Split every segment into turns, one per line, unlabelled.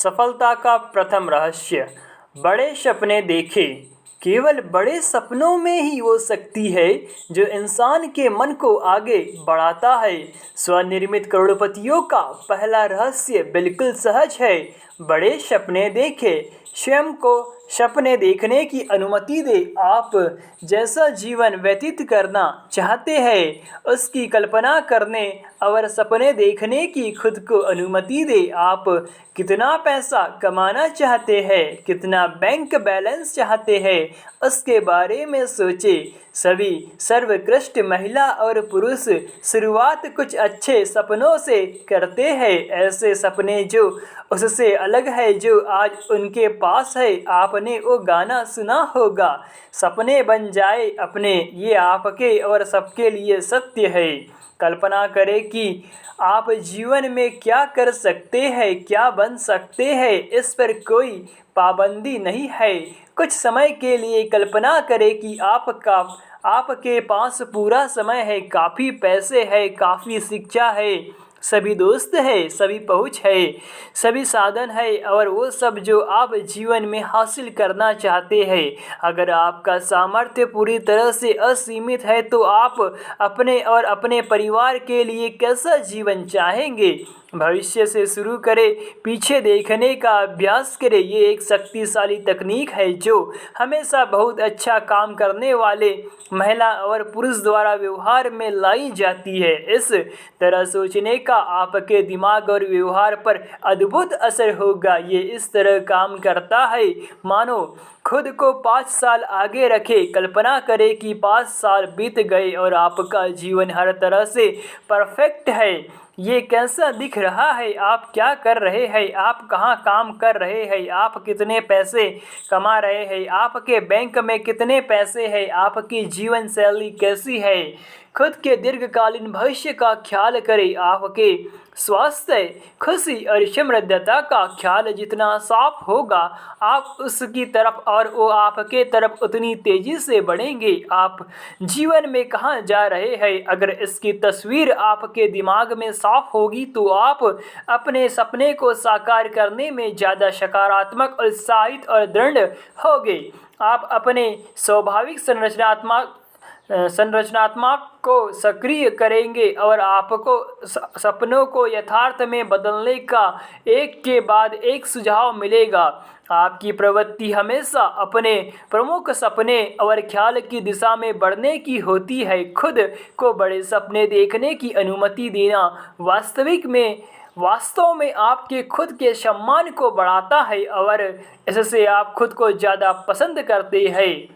सफलता का प्रथम रहस्य, बड़े सपने देखें। केवल बड़े सपनों में ही वो शक्ति है जो इंसान के मन को आगे बढ़ाता है। स्वनिर्मित करोड़पतियों का पहला रहस्य बिल्कुल सहज है। बड़े सपने देखें। स्वयं को सपने देखने की अनुमति दे। आप जैसा जीवन व्यतीत करना चाहते हैं उसकी कल्पना करने और सपने देखने की खुद को अनुमति दे। आप कितना पैसा कमाना चाहते हैं, कितना बैंक बैलेंस चाहते हैं, उसके बारे में सोचें। सभी सर्वोत्कृष्ट महिला और पुरुष शुरुआत कुछ अच्छे सपनों से करते हैं, ऐसे सपने जो उससे अलग है जो आज उनके पास है। आपने वो गाना सुना होगा, सपने बन जाए अपने, ये आपके और सबके लिए सत्य है। कल्पना करें कि आप जीवन में क्या कर सकते हैं, क्या बन सकते हैं, इस पर कोई पाबंदी नहीं है। कुछ समय के लिए कल्पना करें कि आपके पास पूरा समय है, काफ़ी पैसे है, काफ़ी शिक्षा है, सभी दोस्त है, सभी पहुँच है, सभी साधन है और वो सब जो आप जीवन में हासिल करना चाहते हैं। अगर आपका सामर्थ्य पूरी तरह से असीमित है तो आप अपने और अपने परिवार के लिए कैसा जीवन चाहेंगे? भविष्य से शुरू करें, पीछे देखने का अभ्यास करें। ये एक शक्तिशाली तकनीक है जो हमेशा बहुत अच्छा काम करने वाले महिला और पुरुष द्वारा व्यवहार में लाई जाती है। इस तरह सोचने का आपके दिमाग और व्यवहार पर अद्भुत असर होगा। ये इस तरह काम करता है मानो खुद को 5 साल आगे रखें। कल्पना करें कि 5 साल बीत गए और आपका जीवन हर तरह से परफेक्ट है। ये कैसा दिख रहा है? आप क्या कर रहे हैं? आप कहाँ काम कर रहे हैं? आप कितने पैसे कमा रहे हैं? आपके बैंक में कितने पैसे हैं? आपकी जीवन शैली कैसी है? खुद के दीर्घकालीन भविष्य का ख्याल करें। आपके स्वास्थ्य, खुशी और समृद्धता का ख्याल जितना साफ होगा, आप उसकी तरफ और वो आपके तरफ उतनी तेजी से बढ़ेंगे। आप जीवन में कहाँ जा रहे हैं, अगर इसकी तस्वीर आपके दिमाग में साफ होगी तो आप अपने सपने को साकार करने में ज़्यादा सकारात्मक, उत्साहित और दृढ़ होंगे। आप अपने स्वाभाविक संरचनात्मक को सक्रिय करेंगे और आपको सपनों को यथार्थ में बदलने का एक के बाद एक सुझाव मिलेगा। आपकी प्रवृत्ति हमेशा अपने प्रमुख सपने और ख्याल की दिशा में बढ़ने की होती है। खुद को बड़े सपने देखने की अनुमति देना वास्तव में आपके खुद के सम्मान को बढ़ाता है और इससे आप खुद को ज़्यादा पसंद करते हैं,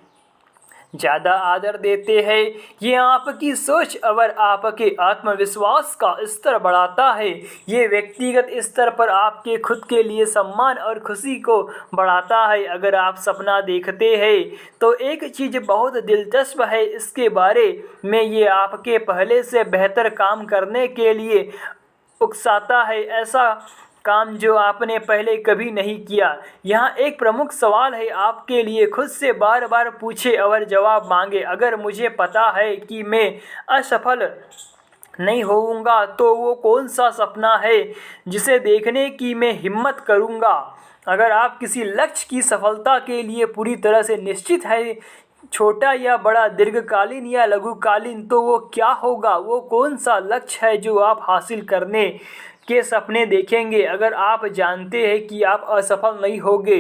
ज़्यादा आदर देते हैं। ये आपकी सोच और आपके आत्मविश्वास का स्तर बढ़ाता है। ये व्यक्तिगत स्तर पर आपके खुद के लिए सम्मान और खुशी को बढ़ाता है। अगर आप सपना देखते हैं तो एक चीज़ बहुत दिलचस्प है इसके बारे में, ये आपके पहले से बेहतर काम करने के लिए उकसाता है, ऐसा काम जो आपने पहले कभी नहीं किया। यहाँ एक प्रमुख सवाल है आपके लिए, खुद से बार बार पूछे और जवाब मांगे। अगर मुझे पता है कि मैं असफल नहीं होऊंगा तो वो कौन सा सपना है जिसे देखने की मैं हिम्मत करूँगा? अगर आप किसी लक्ष्य की सफलता के लिए पूरी तरह से निश्चित है, छोटा या बड़ा, दीर्घकालीन या लघुकालीन, तो वो क्या होगा? वो कौन सा लक्ष्य है जो आप हासिल करने के सपने देखेंगे अगर आप जानते हैं कि आप असफल नहीं होंगे?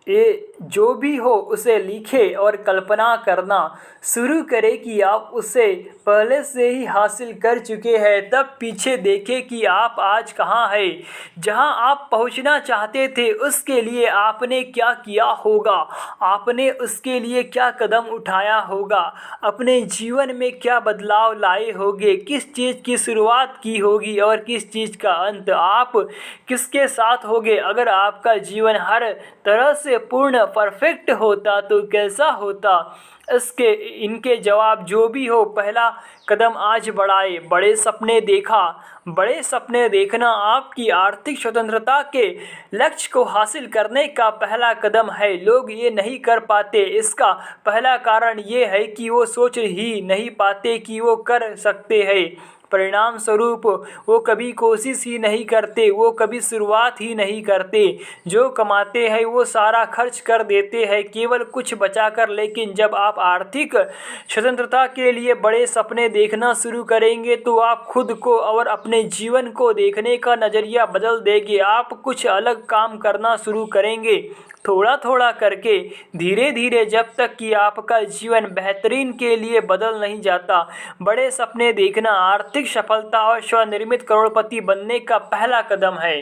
ये जो भी हो उसे लिखें और कल्पना करना शुरू करें कि आप उसे पहले से ही हासिल कर चुके हैं। तब पीछे देखें कि आप आज कहाँ हैं, जहाँ आप पहुँचना चाहते थे उसके लिए आपने क्या किया होगा, आपने उसके लिए क्या कदम उठाया होगा, अपने जीवन में क्या बदलाव लाए होंगे, किस चीज़ की शुरुआत की होगी और किस चीज़ का अंत, आप किसके साथ होंगे। अगर आपका जीवन हर तरह से पूर्ण परफेक्ट होता तो कैसा होता? इनके जवाब जो भी हो, पहला कदम आज बढ़ाए। बड़े सपने देखा। बड़े सपने देखना आपकी आर्थिक स्वतंत्रता के लक्ष्य को हासिल करने का पहला कदम है। लोग ये नहीं कर पाते, इसका पहला कारण ये है कि वो सोच ही नहीं पाते कि वो कर सकते हैं। परिणाम स्वरूप वो कभी कोशिश ही नहीं करते, वो कभी शुरुआत ही नहीं करते। जो कमाते हैं वो सारा खर्च कर देते हैं केवल कुछ बचाकर। लेकिन जब आप आर्थिक स्वतंत्रता के लिए बड़े सपने देखना शुरू करेंगे तो आप खुद को और अपने जीवन को देखने का नज़रिया बदल देंगे। आप कुछ अलग काम करना शुरू करेंगे, थोड़ा थोड़ा करके, धीरे धीरे, जब तक कि आपका जीवन बेहतरीन के लिए बदल नहीं जाता। बड़े सपने देखना आर्थिक सफलता और स्वनिर्मित करोड़पति बनने का पहला कदम है।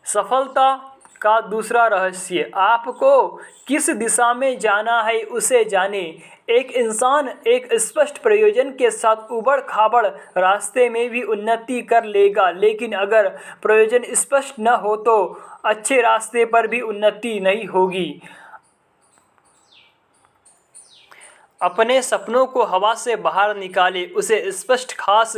सफलता का दूसरा रहस्य, आपको किस दिशा में जाना है उसे जाने। एक इंसान एक स्पष्ट प्रयोजन के साथ उबड़ खाबड़ रास्ते में भी उन्नति कर लेगा, लेकिन अगर प्रयोजन स्पष्ट न हो तो अच्छे रास्ते पर भी उन्नति नहीं होगी। अपने सपनों को हवा से बाहर निकाले, उसे स्पष्ट खास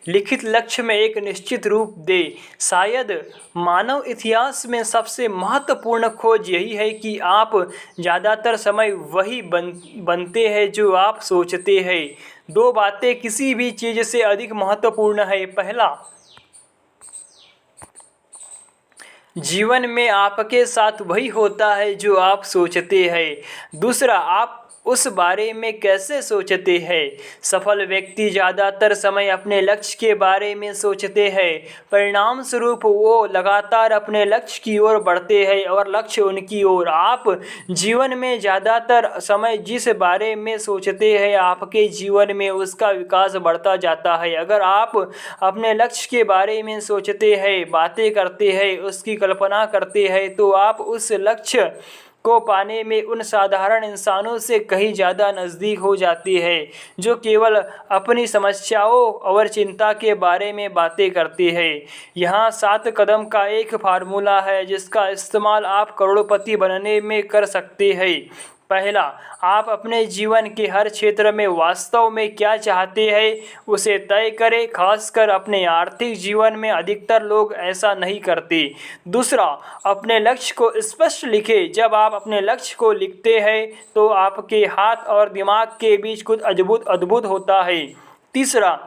लिखित लक्ष्य में एक निश्चित रूप दे। शायद मानव इतिहास में सबसे महत्वपूर्ण खोज यही है कि आप ज़्यादातर समय वही बनते हैं जो आप सोचते हैं। दो बातें किसी भी चीज़ से अधिक महत्वपूर्ण है। पहला, जीवन में आपके साथ वही होता है जो आप सोचते हैं। दूसरा, आप उस बारे में कैसे सोचते हैं। सफल व्यक्ति ज़्यादातर समय अपने लक्ष्य के बारे में सोचते हैं। परिणाम स्वरूप वो लगातार अपने लक्ष्य की ओर बढ़ते हैं और लक्ष्य उनकी ओर। आप जीवन में ज़्यादातर समय जिस बारे में सोचते हैं, आपके जीवन में उसका विकास बढ़ता जाता है। अगर आप अपने लक्ष्य के बारे में सोचते हैं, बातें करते हैं, उसकी कल्पना करते हैं, तो आप उस लक्ष्य को पाने में उन साधारण इंसानों से कहीं ज़्यादा नज़दीक हो जाती है जो केवल अपनी समस्याओं और चिंता के बारे में बातें करते हैं। यहाँ 7 कदम का एक फार्मूला है जिसका इस्तेमाल आप करोड़पति बनने में कर सकते हैं। पहला, आप अपने जीवन के हर क्षेत्र में वास्तव में क्या चाहते हैं उसे तय करें। खासकर अपने आर्थिक जीवन में अधिकतर लोग ऐसा नहीं करते। दूसरा, अपने लक्ष्य को स्पष्ट लिखें। जब आप अपने लक्ष्य को लिखते हैं तो आपके हाथ और दिमाग के बीच कुछ अद्भुत होता है। तीसरा,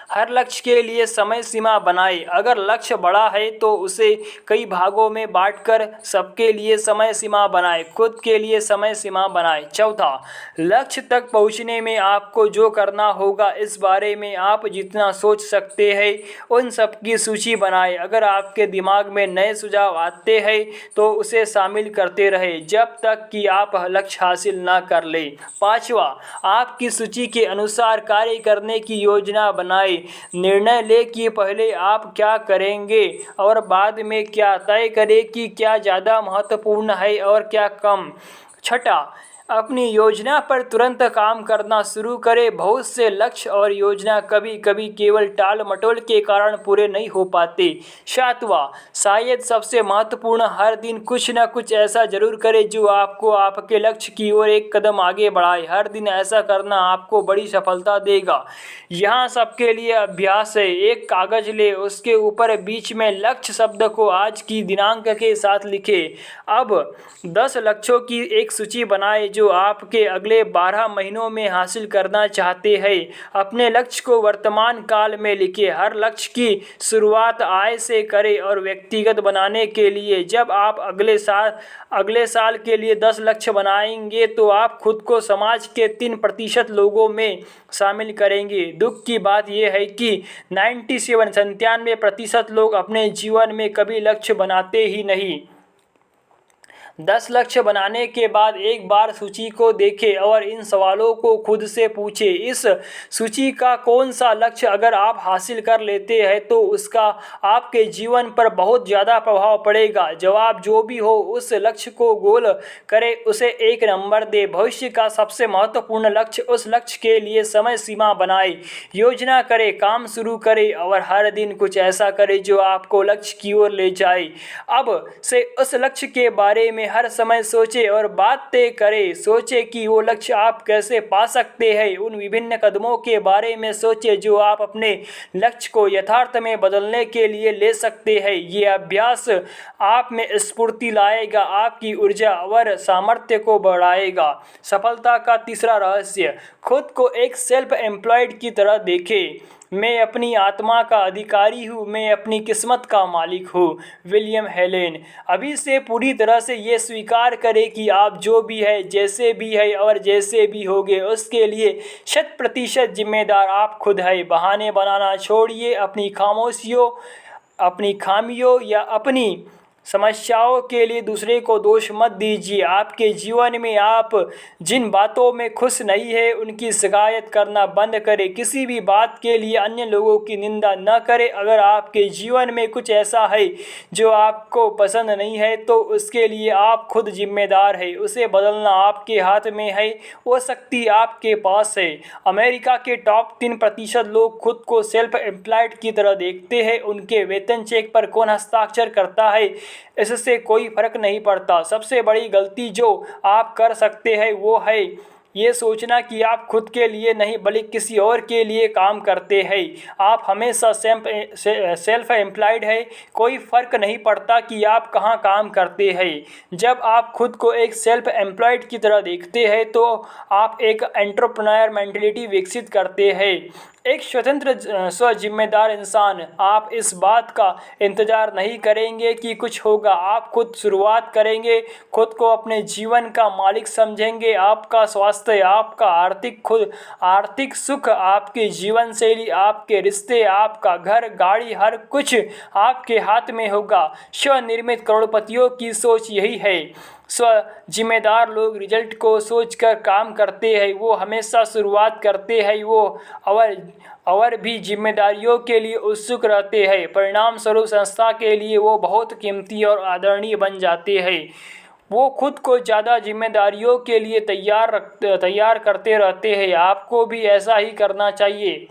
हर लक्ष्य के लिए समय सीमा बनाएं। अगर लक्ष्य बड़ा है तो उसे कई भागों में बांटकर सबके लिए समय सीमा बनाएं, खुद के लिए समय सीमा बनाएं। चौथा, लक्ष्य तक पहुंचने में आपको जो करना होगा इस बारे में आप जितना सोच सकते हैं उन सब की सूची बनाएं। अगर आपके दिमाग में नए सुझाव आते हैं तो उसे शामिल करते रहें जब तक कि आप लक्ष्य हासिल ना कर लें। पाँचवा, आपकी सूची के अनुसार कार्य करने की योजना बनाएं। निर्णय ले कि पहले आप क्या करेंगे और बाद में क्या। तय करें कि क्या ज़्यादा महत्वपूर्ण है और क्या कम। छठा, अपनी योजना पर तुरंत काम करना शुरू करें। बहुत से लक्ष्य और योजना कभी कभी केवल टाल मटोल के कारण पूरे नहीं हो पाते। सातवां, शायद सबसे महत्वपूर्ण, हर दिन कुछ न कुछ ऐसा जरूर करें जो आपको आपके लक्ष्य की ओर एक कदम आगे बढ़ाए। हर दिन ऐसा करना आपको बड़ी सफलता देगा। यहाँ सबके लिए अभ्यास है। एक कागज ले, उसके ऊपर बीच में लक्ष्य शब्द को आज की दिनांक के साथ लिखें। अब 10 लक्ष्यों की एक सूची बनाएं जो आपके अगले 12 महीनों में हासिल करना चाहते हैं। अपने लक्ष्य को वर्तमान काल में लिखें। हर लक्ष्य की शुरुआत आय से करें और व्यक्तिगत बनाने के लिए जब आप अगले साल के लिए 10 लक्ष्य बनाएंगे तो आप खुद को समाज के 3% लोगों में शामिल करेंगे। दुख की बात यह है कि 97% लोग अपने जीवन में कभी लक्ष्य बनाते ही नहीं। 10 लक्ष्य बनाने के बाद एक बार सूची को देखें और इन सवालों को खुद से पूछें। इस सूची का कौन सा लक्ष्य अगर आप हासिल कर लेते हैं तो उसका आपके जीवन पर बहुत ज़्यादा प्रभाव पड़ेगा। जवाब जो भी हो उस लक्ष्य को गोल करें, उसे 1 नंबर दें। भविष्य का सबसे महत्वपूर्ण लक्ष्य, उस लक्ष्य के लिए समय सीमा बनाएं, योजना करें, काम शुरू करें और हर दिन कुछ ऐसा करें जो आपको लक्ष्य की ओर ले जाए। अब से उस लक्ष्य के बारे में में हर समय सोचे और बात तय करे। सोचे कि वो लक्ष्य आप कैसे पा सकते हैं। उन विभिन्न कदमों के बारे में सोचे जो आप अपने लक्ष्य को यथार्थ में बदलने के लिए ले सकते हैं। ये अभ्यास आप में स्फूर्ति लाएगा, आपकी ऊर्जा और सामर्थ्य को बढ़ाएगा। सफलता का तीसरा रहस्य, खुद को एक सेल्फ एम्प्लॉयड की तरह देखें। मैं अपनी आत्मा का अधिकारी हूँ, मैं अपनी किस्मत का मालिक हूँ। William Helen. अभी से पूरी तरह से ये स्वीकार करें कि आप जो भी है, जैसे भी है और जैसे भी होगे, उसके लिए 100% जिम्मेदार आप खुद है। बहाने बनाना छोड़िए। अपनी खामियों या अपनी समस्याओं के लिए दूसरे को दोष मत दीजिए। आपके जीवन में आप जिन बातों में खुश नहीं है उनकी शिकायत करना बंद करें। किसी भी बात के लिए अन्य लोगों की निंदा न करें। अगर आपके जीवन में कुछ ऐसा है जो आपको पसंद नहीं है तो उसके लिए आप खुद जिम्मेदार है। उसे बदलना आपके हाथ में है, वो शक्ति आपके पास है। अमेरिका के टॉप 3% लोग खुद को सेल्फ एम्प्लॉयड की तरह देखते हैं। उनके वेतन चेक पर कौन हस्ताक्षर करता है इससे कोई फर्क नहीं पड़ता। सबसे बड़ी गलती जो आप कर सकते हैं वो है ये सोचना कि आप खुद के लिए नहीं बल्कि किसी और के लिए काम करते हैं। आप हमेशा सेल्फ एम्प्लॉयड है, कोई फ़र्क नहीं पड़ता कि आप कहाँ काम करते हैं। जब आप खुद को एक सेल्फ एम्प्लॉयड की तरह देखते हैं तो आप एक एंटरप्रेन्योर मेंटालिटी विकसित करते हैं। एक स्वतंत्र स्व-जिम्मेदार इंसान। आप इस बात का इंतज़ार नहीं करेंगे कि कुछ होगा, आप खुद शुरुआत करेंगे। खुद को अपने जीवन का मालिक समझेंगे। आपका स्वास्थ्य, आपका आर्थिक सुख, आपकी जीवन शैली, आपके रिश्ते, आपका घर, गाड़ी, हर कुछ आपके हाथ में होगा। स्वनिर्मित करोड़पतियों की सोच यही है। स्व जिम्मेदार लोग रिजल्ट को सोचकर काम करते हैं। वो हमेशा शुरुआत करते हैं। वो और भी जिम्मेदारियों के लिए उत्सुक रहते हैं। परिणाम स्वरूप संस्था के लिए वो बहुत कीमती और आदरणीय बन जाते हैं। वो खुद को ज़्यादा जिम्मेदारियों के लिए तैयार करते रहते हैं। आपको भी ऐसा ही करना चाहिए।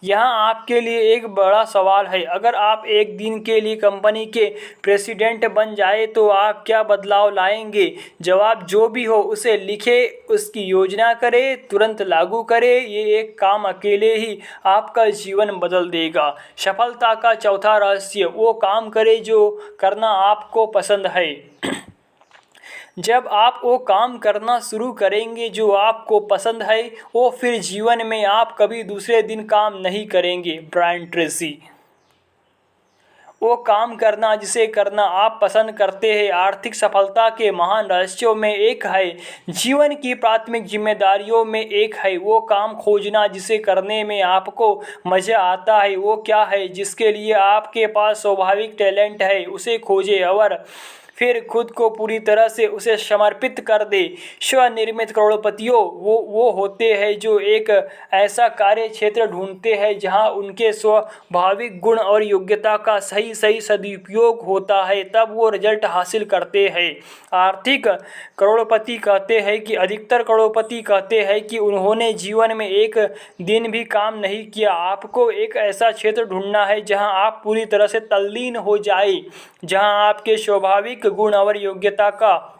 यहाँ आपके लिए एक बड़ा सवाल है, अगर आप एक दिन के लिए कंपनी के प्रेसिडेंट बन जाए तो आप क्या बदलाव लाएंगे? जवाब जो भी हो उसे लिखें, उसकी योजना करें, तुरंत लागू करें। ये एक काम अकेले ही आपका जीवन बदल देगा। सफलता का चौथा रहस्य, वो काम करें जो करना आपको पसंद है। जब आप वो काम करना शुरू करेंगे जो आपको पसंद है, वो फिर जीवन में आप कभी दूसरे दिन काम नहीं करेंगे। Brian Tracy. वो काम करना जिसे करना आप पसंद करते हैं आर्थिक सफलता के महान रहस्यों में एक है। जीवन की प्राथमिक जिम्मेदारियों में एक है। वो काम खोजना जिसे करने में आपको मज़ा आता है। वो क्या है जिसके लिए आपके पास स्वाभाविक टैलेंट है, उसे खोजें और फिर खुद को पूरी तरह से उसे समर्पित कर दे। स्वनिर्मित करोड़पतियों वो होते हैं जो एक ऐसा कार्य क्षेत्र ढूंढते हैं जहां उनके स्वाभाविक गुण और योग्यता का सही सदुपयोग होता है, तब वो रिजल्ट हासिल करते हैं। आर्थिक करोड़पति कहते हैं कि अधिकतर करोड़पति कहते हैं कि उन्होंने जीवन में एक दिन भी काम नहीं किया। आपको एक ऐसा क्षेत्र ढूंढना है जहां आप पूरी तरह से तल्लीन हो जाए, जहां आपके स्वाभाविक गुण और योग्यता का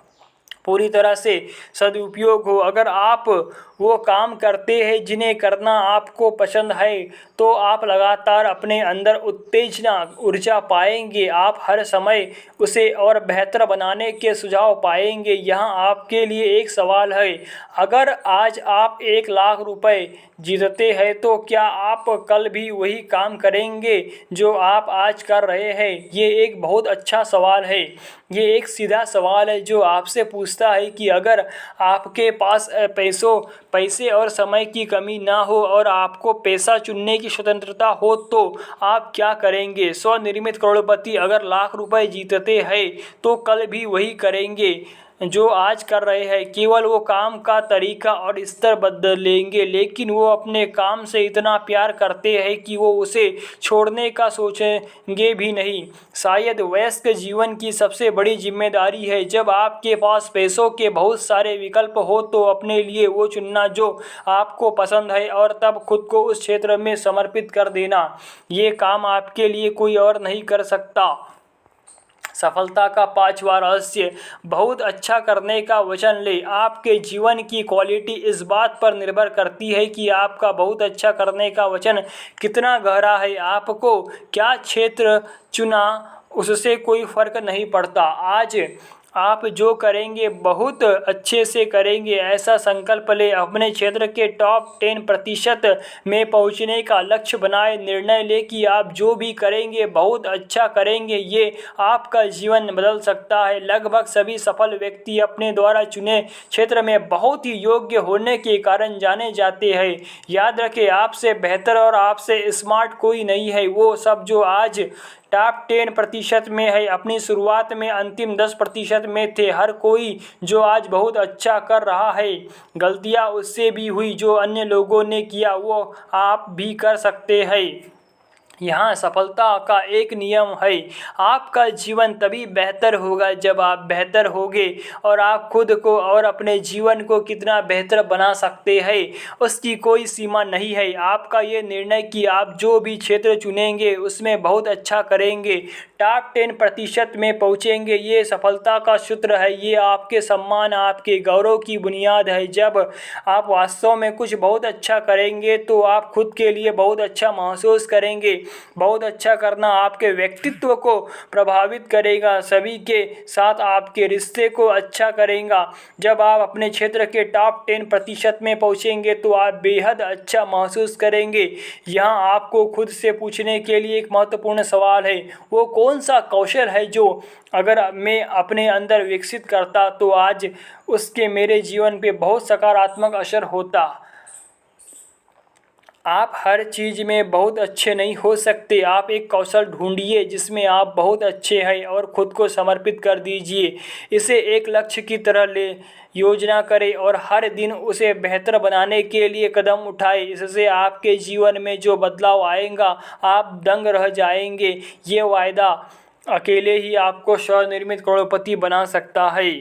पूरी तरह से सदुपयोग हो। अगर आप वो काम करते हैं जिन्हें करना आपको पसंद है तो आप लगातार अपने अंदर उत्तेजना ऊर्जा पाएंगे। आप हर समय उसे और बेहतर बनाने के सुझाव पाएंगे। यहाँ आपके लिए एक सवाल है, अगर आज आप 1 लाख रुपए जीतते हैं तो क्या आप कल भी वही काम करेंगे जो आप आज कर रहे हैं? ये एक बहुत अच्छा सवाल है। ये एक सीधा सवाल है जो आपसे पूछता है कि अगर आपके पास पैसे और समय की कमी ना हो और आपको पैसा चुनने की स्वतंत्रता हो तो आप क्या करेंगे? स्वनिर्मित करोड़पति अगर लाख रुपए जीतते हैं तो कल भी वही करेंगे जो आज कर रहे हैं, केवल वो काम का तरीका और स्तर बदलेंगे। लेकिन वो अपने काम से इतना प्यार करते हैं कि वो उसे छोड़ने का सोचेंगे भी नहीं। शायद वयस्क जीवन की सबसे बड़ी जिम्मेदारी है। जब आपके पास पैसों के बहुत सारे विकल्प हो तो अपने लिए वो चुनना जो आपको पसंद है और तब खुद को उस क्षेत्र में समर्पित कर देना। ये काम आपके लिए कोई और नहीं कर सकता। सफलता का पांचवा रहस्य, बहुत अच्छा करने का वचन ले। आपके जीवन की क्वालिटी इस बात पर निर्भर करती है कि आपका बहुत अच्छा करने का वचन कितना गहरा है। आपको क्या क्षेत्र चुना उससे कोई फर्क नहीं पड़ता। आज आप जो करेंगे बहुत अच्छे से करेंगे, ऐसा संकल्प ले। अपने क्षेत्र के टॉप 10% में पहुंचने का लक्ष्य बनाए। निर्णय ले कि आप जो भी करेंगे बहुत अच्छा करेंगे। ये आपका जीवन बदल सकता है। लगभग सभी सफल व्यक्ति अपने द्वारा चुने क्षेत्र में बहुत ही योग्य होने के कारण जाने जाते हैं। याद रखें, आपसे बेहतर और आपसे स्मार्ट कोई नहीं है। वो सब जो आज टॉप 10% में है, अपनी शुरुआत में अंतिम 10% में थे। हर कोई जो आज बहुत अच्छा कर रहा है, गलतियां उससे भी हुई जो अन्य लोगों ने किया वो आप भी कर सकते हैं। यहाँ सफलता का एक नियम है, आपका जीवन तभी बेहतर होगा जब आप बेहतर होगे। और आप खुद को और अपने जीवन को कितना बेहतर बना सकते हैं उसकी कोई सीमा नहीं है। आपका ये निर्णय कि आप जो भी क्षेत्र चुनेंगे उसमें बहुत अच्छा करेंगे, टॉप 10% में पहुँचेंगे, ये सफलता का सूत्र है। ये आपके सम्मान, आपके गौरव की बुनियाद है। जब आप वास्तव में कुछ बहुत अच्छा करेंगे तो आप खुद के लिए बहुत अच्छा महसूस करेंगे। बहुत अच्छा करना आपके व्यक्तित्व को प्रभावित करेगा, सभी के साथ आपके रिश्ते को अच्छा करेगा। जब आप अपने क्षेत्र के टॉप 10% में पहुंचेंगे तो आप बेहद अच्छा महसूस करेंगे। यहाँ आपको खुद से पूछने के लिए एक महत्वपूर्ण सवाल है, वो कौन सा कौशल है जो अगर मैं अपने अंदर विकसित करता तो आज उसके मेरे जीवन पे बहुत सकारात्मक असर होता। आप हर चीज़ में बहुत अच्छे नहीं हो सकते। आप एक कौशल ढूंढिए जिसमें आप बहुत अच्छे हैं और खुद को समर्पित कर दीजिए। इसे एक लक्ष्य की तरह ले योजना करें और हर दिन उसे बेहतर बनाने के लिए कदम उठाएं। इससे आपके जीवन में जो बदलाव आएगा आप दंग रह जाएंगे। ये वायदा अकेले ही आपको स्वनिर्मित करोड़पति बना सकता है।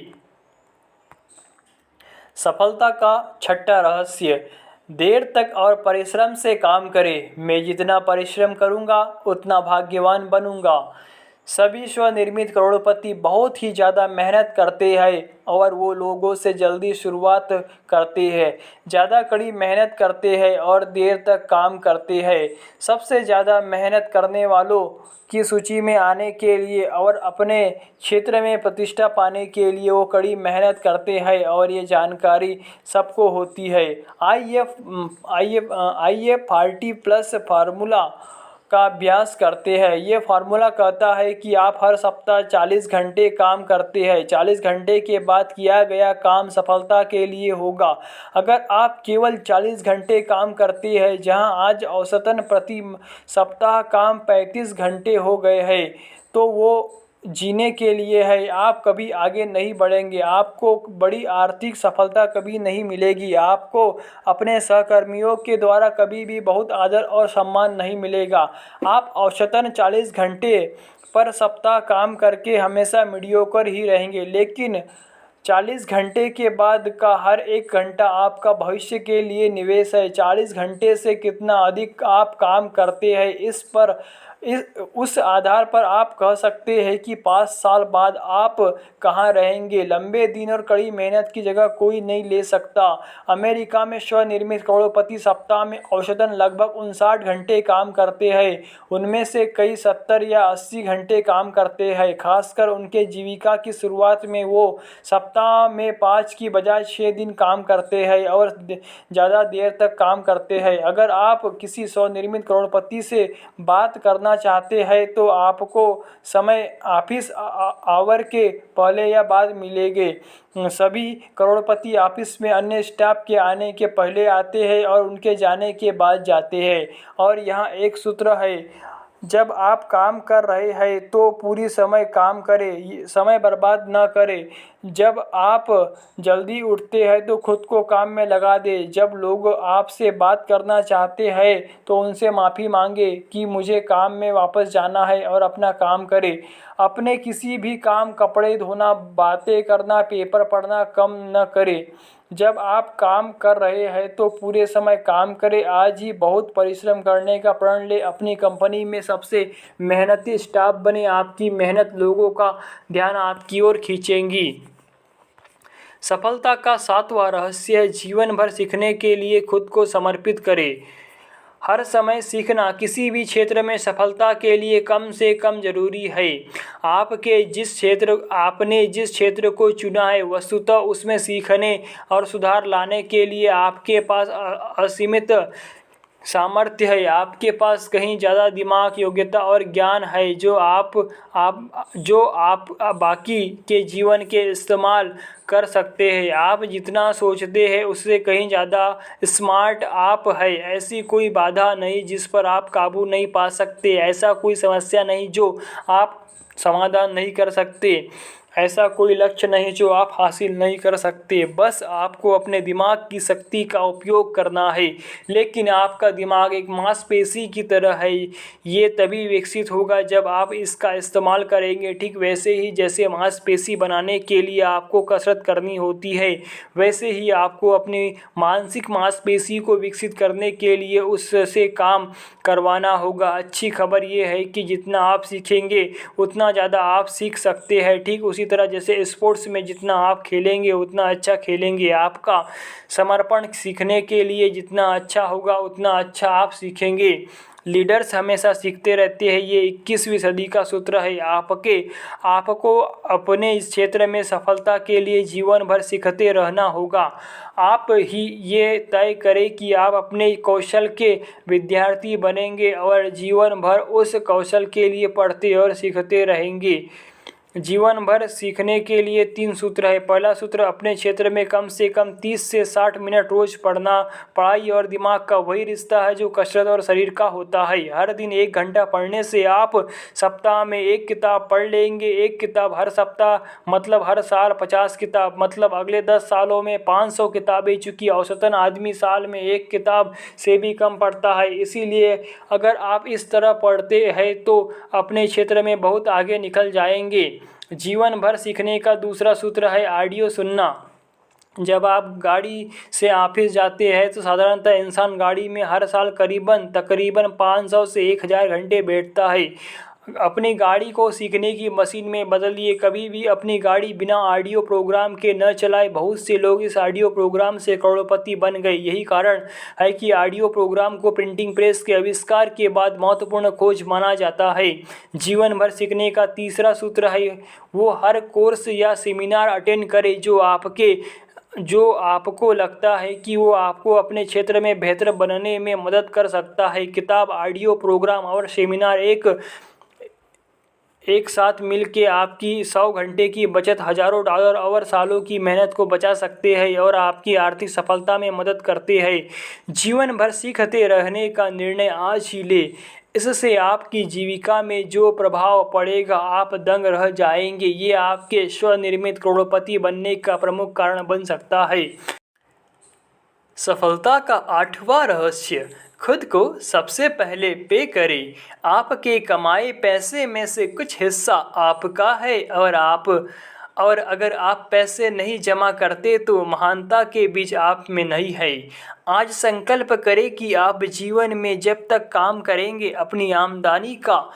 सफलता का छठा रहस्य, देर तक और परिश्रम से काम करें। मैं जितना परिश्रम करूंगा उतना भाग्यवान बनूंगा। सभी स्वनिर्मित करोड़पति बहुत ही ज़्यादा मेहनत करते हैं और वो लोगों से जल्दी शुरुआत करते हैं, ज़्यादा कड़ी मेहनत करते हैं और देर तक काम करते हैं। सबसे ज़्यादा मेहनत करने वालों की सूची में आने के लिए और अपने क्षेत्र में प्रतिष्ठा पाने के लिए वो कड़ी मेहनत करते हैं और ये जानकारी सबको होती है। आइए 40+ फार्मूला का अभ्यास करते हैं। ये फार्मूला कहता है कि आप हर सप्ताह 40 घंटे काम करते हैं। 40 घंटे के बाद किया गया काम सफलता के लिए होगा। अगर आप केवल 40 घंटे काम करते हैं, जहां आज औसतन प्रति सप्ताह काम 35 घंटे हो गए हैं, तो वो जीने के लिए है। आप कभी आगे नहीं बढ़ेंगे। आपको बड़ी आर्थिक सफलता कभी नहीं मिलेगी। आपको अपने सहकर्मियों के द्वारा कभी भी बहुत आदर और सम्मान नहीं मिलेगा। आप औसतन 40 घंटे पर सप्ताह काम करके हमेशा मीडियोकर ही रहेंगे, लेकिन 40 घंटे के बाद का हर एक घंटा आपका भविष्य के लिए निवेश है। 40 घंटे से कितना अधिक आप काम करते हैं उस आधार पर आप कह सकते हैं कि 5 साल बाद आप कहाँ रहेंगे। लंबे दिन और कड़ी मेहनत की जगह कोई नहीं ले सकता। अमेरिका में स्वनिर्मित करोड़पति सप्ताह में औसतन लगभग 59 घंटे काम करते हैं। उनमें से कई 70 या 80 घंटे काम करते हैं। खासकर उनके जीविका की शुरुआत में वो सप्ताह में 5 की बजाय 6 दिन काम करते हैं और ज़्यादा देर तक काम करते हैं। अगर आप किसी स्वनिर्मित करोड़पति से बात करना चाहते हैं तो आपको समय ऑफिस आवर के पहले या बाद मिलेंगे। सभी करोड़पति ऑफिस में अन्य स्टाफ के आने के पहले आते हैं और उनके जाने के बाद जाते हैं। और यहाँ एक सूत्र है, जब आप काम कर रहे हैं तो पूरी समय काम करें, समय बर्बाद ना करें। जब आप जल्दी उठते हैं तो खुद को काम में लगा दें। जब लोग आपसे बात करना चाहते हैं तो उनसे माफ़ी मांगे कि मुझे काम में वापस जाना है और अपना काम करें। अपने किसी भी काम, कपड़े धोना, बातें करना, पेपर पढ़ना कम न करें। जब आप काम कर रहे हैं तो पूरे समय काम करें। आज ही बहुत परिश्रम करने का प्रण लें। अपनी कंपनी में सबसे मेहनती स्टाफ बने। आपकी मेहनत लोगों का ध्यान आपकी ओर खींचेगी। सफलता का 7वां रहस्य है, जीवन भर सीखने के लिए खुद को समर्पित करें। हर समय सीखना किसी भी क्षेत्र में सफलता के लिए कम से कम ज़रूरी है। आपने जिस क्षेत्र को चुना है, वस्तुतः उसमें सीखने और सुधार लाने के लिए आपके पास असीमित सामर्थ्य है। आपके पास कहीं ज़्यादा दिमाग, योग्यता और ज्ञान है जो आप बाकी के जीवन के इस्तेमाल कर सकते हैं। आप जितना सोचते हैं उससे कहीं ज़्यादा स्मार्ट आप है। ऐसी कोई बाधा नहीं जिस पर आप काबू नहीं पा सकते। ऐसा कोई समस्या नहीं जो आप समाधान नहीं कर सकते। ऐसा कोई लक्ष्य नहीं जो आप हासिल नहीं कर सकते। बस आपको अपने दिमाग की शक्ति का उपयोग करना है। लेकिन आपका दिमाग एक मांसपेशी की तरह है। ये तभी विकसित होगा जब आप इसका इस्तेमाल करेंगे। ठीक वैसे ही जैसे मांसपेशी बनाने के लिए आपको कसरत करनी होती है, वैसे ही आपको अपनी मानसिक मांसपेशी को विकसित करने के लिए उससे काम करवाना होगा। अच्छी खबर ये है कि जितना आप सीखेंगे उतना ज़्यादा आप सीख सकते हैं। ठीक उसी तरह जैसे स्पोर्ट्स में जितना आप खेलेंगे उतना अच्छा खेलेंगे। आपका समर्पण सीखने के लिए जितना अच्छा होगा उतना अच्छा आप सीखेंगे। लीडर्स हमेशा सीखते रहते हैं, ये 21वीं सदी का सूत्र है। आपको अपने इस क्षेत्र में सफलता के लिए जीवन भर सीखते रहना होगा। आप ही ये तय करें कि आप अपने कौशल के विद्यार्थी बनेंगे और जीवन भर उस कौशल के लिए पढ़ते और सीखते रहेंगे। जीवन भर सीखने के लिए 3 सूत्र है। पहला सूत्र, अपने क्षेत्र में कम से कम 30 से 60 मिनट रोज पढ़ना। पढ़ाई और दिमाग का वही रिश्ता है जो कसरत और शरीर का होता है। हर दिन 1 घंटा पढ़ने से आप सप्ताह में 1 किताब पढ़ लेंगे। 1 किताब हर सप्ताह मतलब हर साल 50 किताब, मतलब अगले 10 सालों में 500 किताबें। चूँकि औसतन आदमी साल में 1 किताब से भी कम पढ़ता है, इसीलिए अगर आप इस तरह पढ़ते हैं तो अपने क्षेत्र में बहुत आगे निकल जाएंगे। जीवन भर सीखने का दूसरा सूत्र है ऑडियो सुनना। जब आप गाड़ी से ऑफिस जाते हैं तो साधारणतः इंसान गाड़ी में हर साल तकरीबन 500 से 1000 घंटे बैठता है। अपनी गाड़ी को सीखने की मशीन में बदलिए। कभी भी अपनी गाड़ी बिना ऑडियो प्रोग्राम के न चलाएं। बहुत से लोग इस ऑडियो प्रोग्राम से करोड़पति बन गए। यही कारण है कि ऑडियो प्रोग्राम को प्रिंटिंग प्रेस के आविष्कार के बाद महत्वपूर्ण खोज माना जाता है। जीवन भर सीखने का तीसरा सूत्र है, वो हर कोर्स या सेमिनार अटेंड करें जो आपको लगता है कि वो आपको अपने क्षेत्र में बेहतर बनने में मदद कर सकता है। किताब, ऑडियो प्रोग्राम और सेमिनार एक साथ मिलके आपकी 100 घंटे की बचत हज़ारों डॉलर और सालों की मेहनत को बचा सकते हैं और आपकी आर्थिक सफलता में मदद करते हैं। जीवन भर सीखते रहने का निर्णय आज ही ले। इससे आपकी जीविका में जो प्रभाव पड़ेगा आप दंग रह जाएंगे। ये आपके स्वनिर्मित करोड़पति बनने का प्रमुख कारण बन सकता है। सफलता का 8वां रहस्य, खुद को सबसे पहले पे करें। आपके कमाए पैसे में से कुछ हिस्सा आपका है और अगर आप पैसे नहीं जमा करते तो महानता के बीच आप में नहीं है। आज संकल्प करें कि आप जीवन में जब तक काम करेंगे अपनी आमदनी का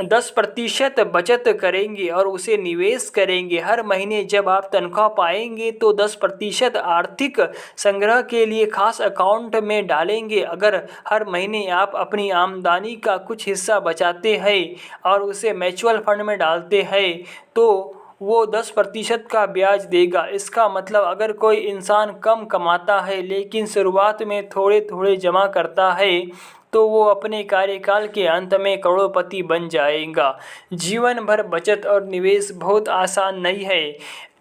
10% बचत करेंगे और उसे निवेश करेंगे। हर महीने जब आप तनख्वाह पाएंगे तो 10% आर्थिक संग्रह के लिए खास अकाउंट में डालेंगे। अगर हर महीने आप अपनी आमदनी का कुछ हिस्सा बचाते हैं और उसे म्यूचुअल फंड में डालते हैं तो वो 10% का ब्याज देगा। इसका मतलब अगर कोई इंसान कम कमाता है लेकिन शुरुआत में थोड़े थोड़े जमा करता है तो वो अपने कार्यकाल के अंत में करोड़पति बन जाएगा। जीवन भर बचत और निवेश बहुत आसान नहीं है।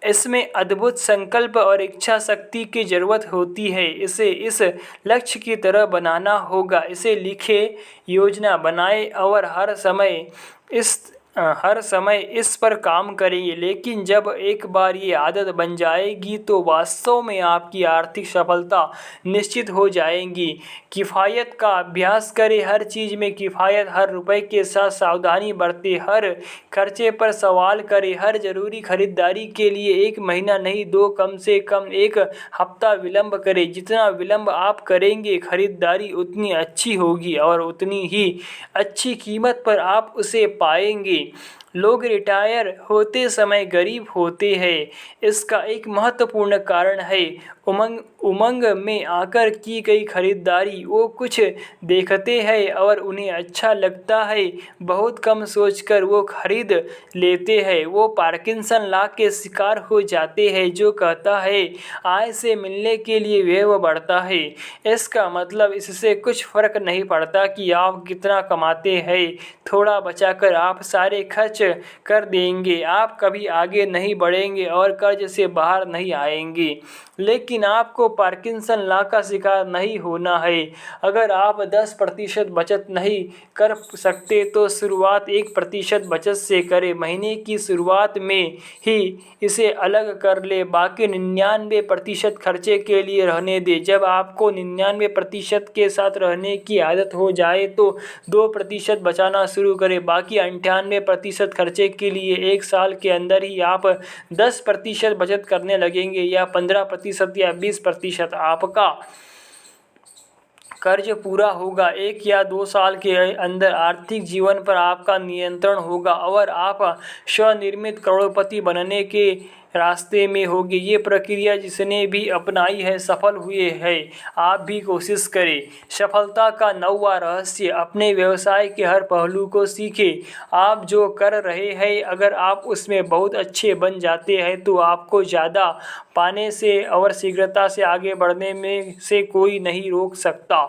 इसमें अद्भुत संकल्प और इच्छा शक्ति की ज़रूरत होती है। इसे इस लक्ष्य की तरह बनाना होगा। इसे लिखें, योजना बनाएं और हर समय हर समय इस पर काम करेंगे, लेकिन जब एक बार ये आदत बन जाएगी तो वास्तव में आपकी आर्थिक सफलता निश्चित हो जाएगी। किफ़ायत का अभ्यास करें, हर चीज़ में किफ़ायत, हर रुपए के साथ सावधानी बरतें, हर खर्चे पर सवाल करें, हर ज़रूरी खरीदारी के लिए 1 महीना नहीं 2 कम से कम 1 हफ्ता विलंब करें। जितना विलंब आप करेंगे खरीदारी उतनी अच्छी होगी और उतनी ही अच्छी कीमत पर आप उसे पाएंगे। लोग रिटायर होते समय गरीब होते हैं, इसका एक महत्वपूर्ण कारण है उमंग में आकर की गई खरीदारी। वो कुछ देखते हैं और उन्हें अच्छा लगता है, बहुत कम सोचकर वो खरीद लेते हैं। वो पार्किंसन लॉ के शिकार हो जाते हैं जो कहता है आय से मिलने के लिए व्यय बढ़ता है। इसका मतलब इससे कुछ फर्क नहीं पड़ता कि आप कितना कमाते हैं, थोड़ा बचाकर आप सारे खर्च कर देंगे, आप कभी आगे नहीं बढ़ेंगे और कर्ज से बाहर नहीं आएंगे। लेकिन आपको पार्किंसन लॉ का शिकार नहीं होना है। अगर आप 10% बचत नहीं कर सकते तो शुरुआत 1% बचत से करें। महीने की शुरुआत में ही इसे अलग कर ले, बाकी 99% खर्चे के लिए रहने दें। जब आपको 99% के साथ रहने की आदत हो जाए तो 2% बचाना शुरू करें। बाकी 98% खर्चे के लिए 1 साल के अंदर ही आप 10% बचत करने लगेंगे या 15% या 20%। आपका कर्ज पूरा होगा, 1 या 2 साल के अंदर आर्थिक जीवन पर आपका नियंत्रण होगा और आप स्वनिर्मित करोड़पति बनने के रास्ते में होगी। ये प्रक्रिया जिसने भी अपनाई है सफल हुए हैं, आप भी कोशिश करें। सफलता का 9वां रहस्य, अपने व्यवसाय के हर पहलू को सीखें। आप जो कर रहे हैं अगर आप उसमें बहुत अच्छे बन जाते हैं तो आपको ज़्यादा पाने से और शीघ्रता से आगे बढ़ने में से कोई नहीं रोक सकता।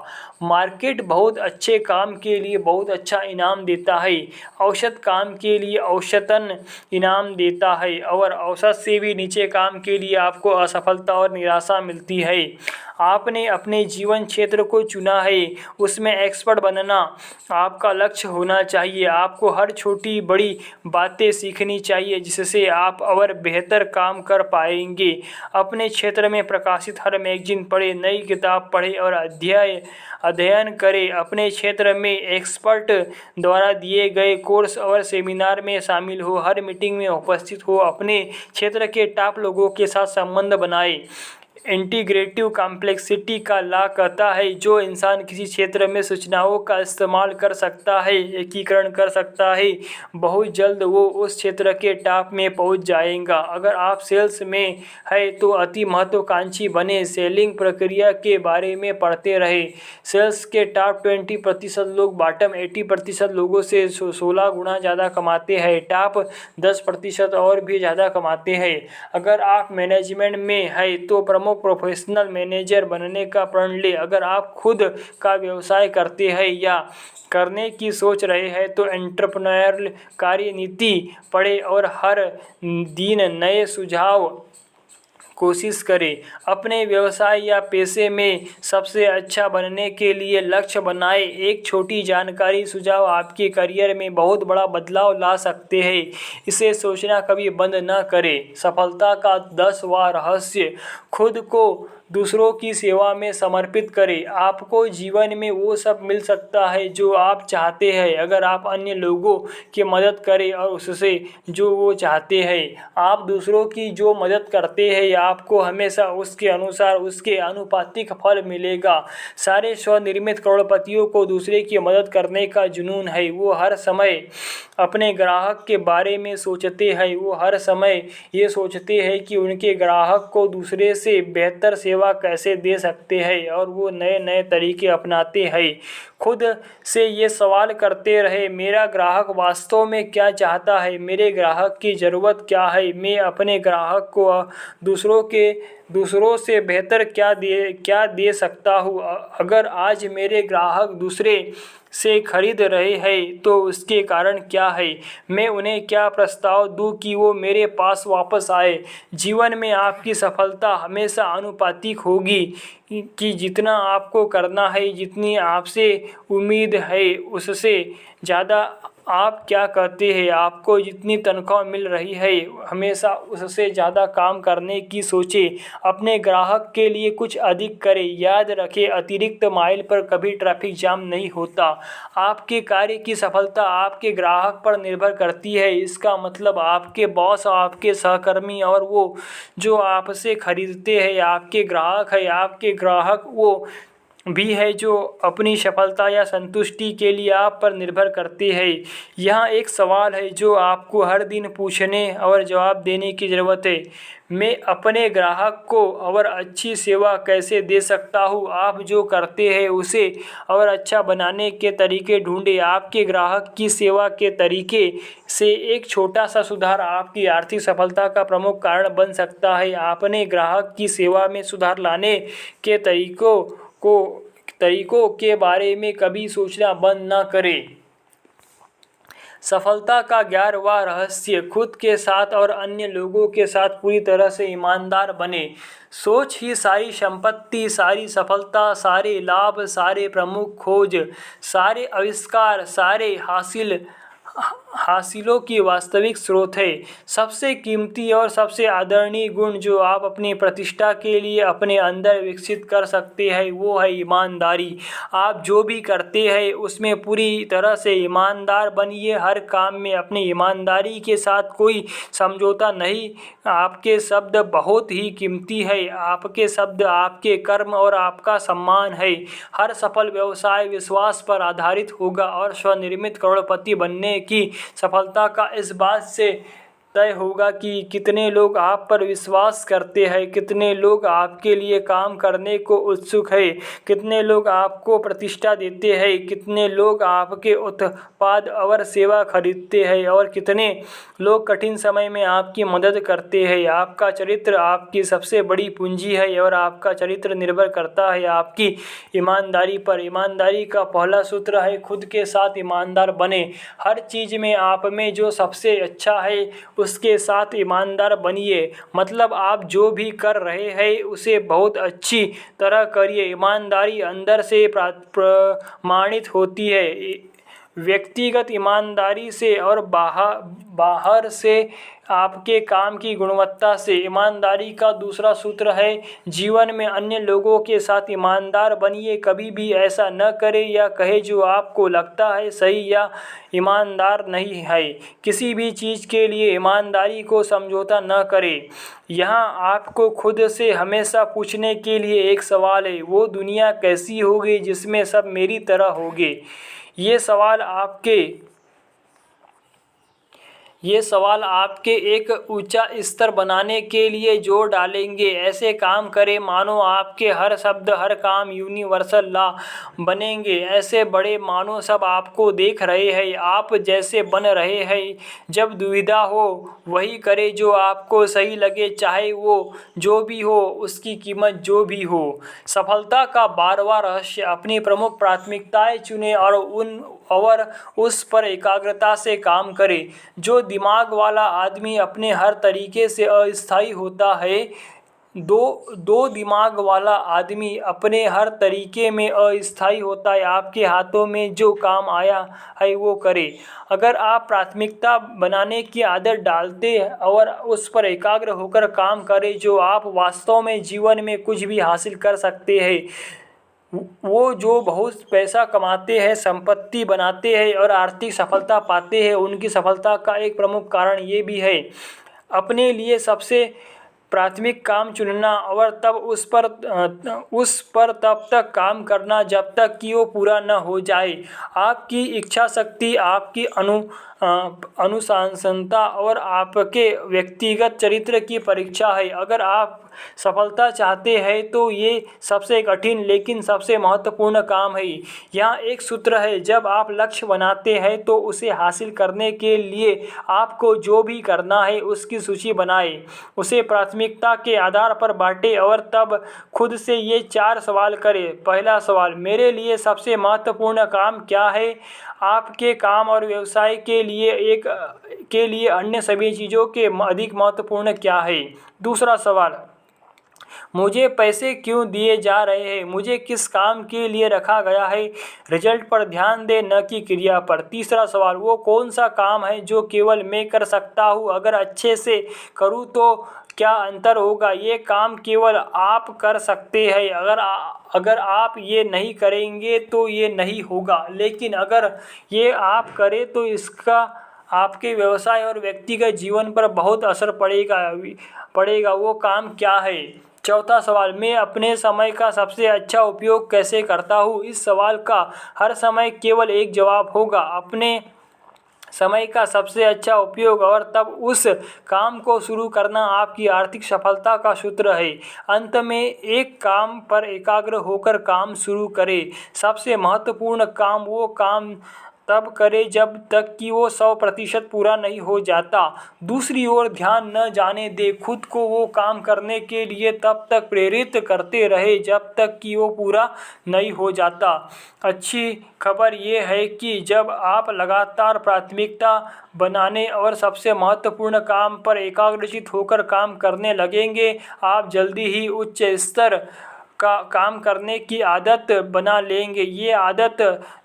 मार्केट बहुत अच्छे काम के लिए बहुत अच्छा इनाम देता है, औसत काम के लिए औसतन इनाम देता है और औसत से भी नीचे काम के लिए आपको असफलता और निराशा मिलती है। आपने अपने जीवन क्षेत्र को चुना है, उसमें एक्सपर्ट बनना आपका लक्ष्य होना चाहिए। आपको हर छोटी बड़ी बातें सीखनी चाहिए जिससे आप और बेहतर काम कर पाएंगे। अपने क्षेत्र में प्रकाशित हर मैगजीन पढ़ें, नई किताब पढ़ें और अध्ययन करें। अपने क्षेत्र में एक्सपर्ट द्वारा दिए गए कोर्स और सेमिनार में शामिल हो, हर मीटिंग में उपस्थित हो, अपने क्षेत्र के टॉप लोगों के साथ संबंध बनाएं। इंटीग्रेटिव कॉम्प्लेक्सिटी का लॉ कहता है जो इंसान किसी क्षेत्र में सूचनाओं का इस्तेमाल कर सकता है, एकीकरण कर सकता है, बहुत जल्द वो उस क्षेत्र के टॉप में पहुंच जाएगा। अगर आप सेल्स में है तो अति महत्वाकांक्षी बने, सेलिंग प्रक्रिया के बारे में पढ़ते रहे। सेल्स के टॉप 20% लोग बॉटम 80% लोगों से 16 गुना ज़्यादा कमाते हैं, टॉप 10% और भी ज़्यादा कमाते हैं। अगर आप मैनेजमेंट में है तो प्रमुख प्रोफेशनल मैनेजर बनने का प्रण ले। अगर आप खुद का व्यवसाय करते हैं या करने की सोच रहे हैं तो एंटरप्रेन्योरियल कार्यनीति पढ़ें और हर दिन नए सुझाव कोशिश करें। अपने व्यवसाय या पेशे में सबसे अच्छा बनने के लिए लक्ष्य बनाएं। एक छोटी जानकारी सुझाव आपके करियर में बहुत बड़ा बदलाव ला सकते हैं, इसे सोचना कभी बंद न करें। सफलता का 10वां रहस्य, खुद को दूसरों की सेवा में समर्पित करें। आपको जीवन में वो सब मिल सकता है जो आप चाहते हैं अगर आप अन्य लोगों की मदद करें और उससे जो वो चाहते हैं। आप दूसरों की जो मदद करते हैं आपको हमेशा उसके अनुसार उसके अनुपातिक फल मिलेगा। सारे स्वनिर्मित करोड़पतियों को दूसरे की मदद करने का जुनून है। वो हर समय अपने ग्राहक के बारे में सोचते हैं, वो हर समय ये सोचते हैं कि उनके ग्राहक को दूसरे से बेहतर सेवा कैसे दे सकते हैं और वो नए नए तरीके अपनाते हैं। खुद से ये सवाल करते रहे, मेरा ग्राहक वास्तव में क्या चाहता है, मेरे ग्राहक की ज़रूरत क्या है, मैं अपने ग्राहक को दूसरों से बेहतर क्या दे सकता हूँ। अगर आज मेरे ग्राहक दूसरे से खरीद रहे हैं तो उसके कारण क्या है, मैं उन्हें क्या प्रस्ताव दूं कि वो मेरे पास वापस आए। जीवन में आपकी सफलता हमेशा अनुपातिक होगी कि जितना आपको करना है, जितनी आपसे उम्मीद है उससे ज़्यादा आप क्या कहते हैं? आपको जितनी तनख्वाह मिल रही है हमेशा उससे ज़्यादा काम करने की सोचें। अपने ग्राहक के लिए कुछ अधिक करें। याद रखें, अतिरिक्त माइल पर कभी ट्रैफिक जाम नहीं होता। आपके कार्य की सफलता आपके ग्राहक पर निर्भर करती है। इसका मतलब आपके बॉस, आपके सहकर्मी और वो जो आपसे खरीदते हैं आपके ग्राहक है। आपके ग्राहक वो भी है जो अपनी सफलता या संतुष्टि के लिए आप पर निर्भर करते हैं। यहाँ एक सवाल है जो आपको हर दिन पूछने और जवाब देने की ज़रूरत है। मैं अपने ग्राहक को और अच्छी सेवा कैसे दे सकता हूँ? आप जो करते हैं उसे और अच्छा बनाने के तरीके ढूंढें। आपके ग्राहक की सेवा के तरीके से एक छोटा सा सुधार आपकी आर्थिक सफलता का प्रमुख कारण बन सकता है। अपने ग्राहक की सेवा में सुधार लाने के तरीकों के बारे में कभी सोचना बंद न करें। सफलता का 11वां रहस्य, खुद के साथ और अन्य लोगों के साथ पूरी तरह से ईमानदार बने। सोच ही सारी संपत्ति, सारी सफलता, सारे लाभ, सारे प्रमुख खोज, सारे आविष्कार, सारे हासिलों की वास्तविक स्रोत है। सबसे कीमती और सबसे आदरणीय गुण जो आप अपनी प्रतिष्ठा के लिए अपने अंदर विकसित कर सकते हैं वो है ईमानदारी। आप जो भी करते हैं उसमें पूरी तरह से ईमानदार बनिए। हर काम में अपनी ईमानदारी के साथ कोई समझौता नहीं। आपके शब्द बहुत ही कीमती है। आपके शब्द, आपके कर्म और आपका सम्मान है। हर सफल व्यवसाय विश्वास पर आधारित होगा और स्वनिर्मित करोड़पति बनने की सफलता का इस बात से तय होगा कि कितने लोग आप पर विश्वास करते हैं, कितने लोग आपके लिए काम करने को उत्सुक है, कितने लोग आपको प्रतिष्ठा देते हैं, कितने लोग आपके उत्पाद और सेवा खरीदते हैं और कितने लोग कठिन समय में आपकी मदद करते हैं। आपका चरित्र आपकी सबसे बड़ी पूंजी है और आपका चरित्र निर्भर करता है आपकी ईमानदारी पर। ईमानदारी का पहला सूत्र है, खुद के साथ ईमानदार बने। हर चीज़ में आप में जो सबसे अच्छा है उसके साथ ईमानदार बनिए। मतलब आप जो भी कर रहे हैं उसे बहुत अच्छी तरह करिए। ईमानदारी अंदर से प्रमाणित होती है, व्यक्तिगत ईमानदारी से और बाहर से आपके काम की गुणवत्ता से। ईमानदारी का दूसरा सूत्र है, जीवन में अन्य लोगों के साथ ईमानदार बनिए। कभी भी ऐसा न करें या कहे जो आपको लगता है सही या ईमानदार नहीं है। किसी भी चीज़ के लिए ईमानदारी को समझौता न करें। यहाँ आपको खुद से हमेशा पूछने के लिए एक सवाल है, वो दुनिया कैसी होगी जिसमें सब मेरी तरह होंगे? ये सवाल आपके एक ऊंचा स्तर बनाने के लिए जोर डालेंगे। ऐसे काम करें मानो आपके हर शब्द, हर काम यूनिवर्सल लॉ बनेंगे। ऐसे बड़े मानो सब आपको देख रहे हैं, आप जैसे बन रहे हैं। जब दुविधा हो वही करें जो आपको सही लगे, चाहे वो जो भी हो, उसकी कीमत जो भी हो। सफलता का 12वां रहस्य, अपनी प्रमुख प्राथमिकताएं चुनें और उस पर एकाग्रता से काम करें। जो दिमाग वाला आदमी अपने हर तरीके से अस्थायी होता है, दो दिमाग वाला आदमी अपने हर तरीके में अस्थायी होता है। आपके हाथों में जो काम आया है वो करें। अगर आप प्राथमिकता बनाने की आदत डालते हैं और उस पर एकाग्र होकर काम करें, जो आप वास्तव में जीवन में कुछ भी हासिल कर सकते हैं। वो जो बहुत पैसा कमाते हैं, संपत्ति बनाते हैं और आर्थिक सफलता पाते हैं, उनकी सफलता का एक प्रमुख कारण ये भी है अपने लिए सबसे प्राथमिक काम चुनना और तब उस पर तब तक काम करना जब तक कि वो पूरा न हो जाए। आपकी इच्छा शक्ति, आपकी अनुशासनता और आपके व्यक्तिगत चरित्र की परीक्षा है। अगर आप सफलता चाहते हैं तो ये सबसे कठिन लेकिन सबसे महत्वपूर्ण काम है। यहाँ एक सूत्र है, जब आप लक्ष्य बनाते हैं तो उसे हासिल करने के लिए आपको जो भी करना है उसकी सूची बनाएं, उसे प्राथमिकता के आधार पर बांटें और तब खुद से ये 4 सवाल करें। पहला सवाल, मेरे लिए सबसे महत्वपूर्ण काम क्या है? आपके काम और व्यवसाय के लिए अन्य सभी चीज़ों के अधिक महत्वपूर्ण क्या है? दूसरा सवाल, मुझे पैसे क्यों दिए जा रहे हैं, मुझे किस काम के लिए रखा गया है। रिजल्ट पर ध्यान दें, न कि क्रिया पर। तीसरा सवाल, वो कौन सा काम है जो केवल मैं कर सकता हूँ, अगर अच्छे से करूँ तो क्या अंतर होगा। ये काम केवल आप कर सकते हैं, अगर आप ये नहीं करेंगे तो ये नहीं होगा, लेकिन अगर ये आप करें तो इसका आपके व्यवसाय और व्यक्तिगत जीवन पर बहुत असर पड़ेगा। वो काम क्या है। चौथा सवाल, मैं अपने समय का सबसे अच्छा उपयोग कैसे करता हूँ। इस सवाल का हर समय केवल एक जवाब होगा, अपने समय का सबसे अच्छा उपयोग, और तब उस काम को शुरू करना आपकी आर्थिक सफलता का सूत्र है। अंत में एक काम पर एकाग्र होकर काम शुरू करें। सबसे महत्वपूर्ण काम वो काम तब करें जब तक कि वो 100% पूरा नहीं हो जाता। दूसरी ओर ध्यान न जाने दें, खुद को वो काम करने के लिए तब तक प्रेरित करते रहे जब तक कि वो पूरा नहीं हो जाता। अच्छी खबर ये है कि जब आप लगातार प्राथमिकता बनाने और सबसे महत्वपूर्ण काम पर एकाग्रचित होकर काम करने लगेंगे, आप जल्दी ही उच्च स्तर का काम करने की आदत बना लेंगे। ये आदत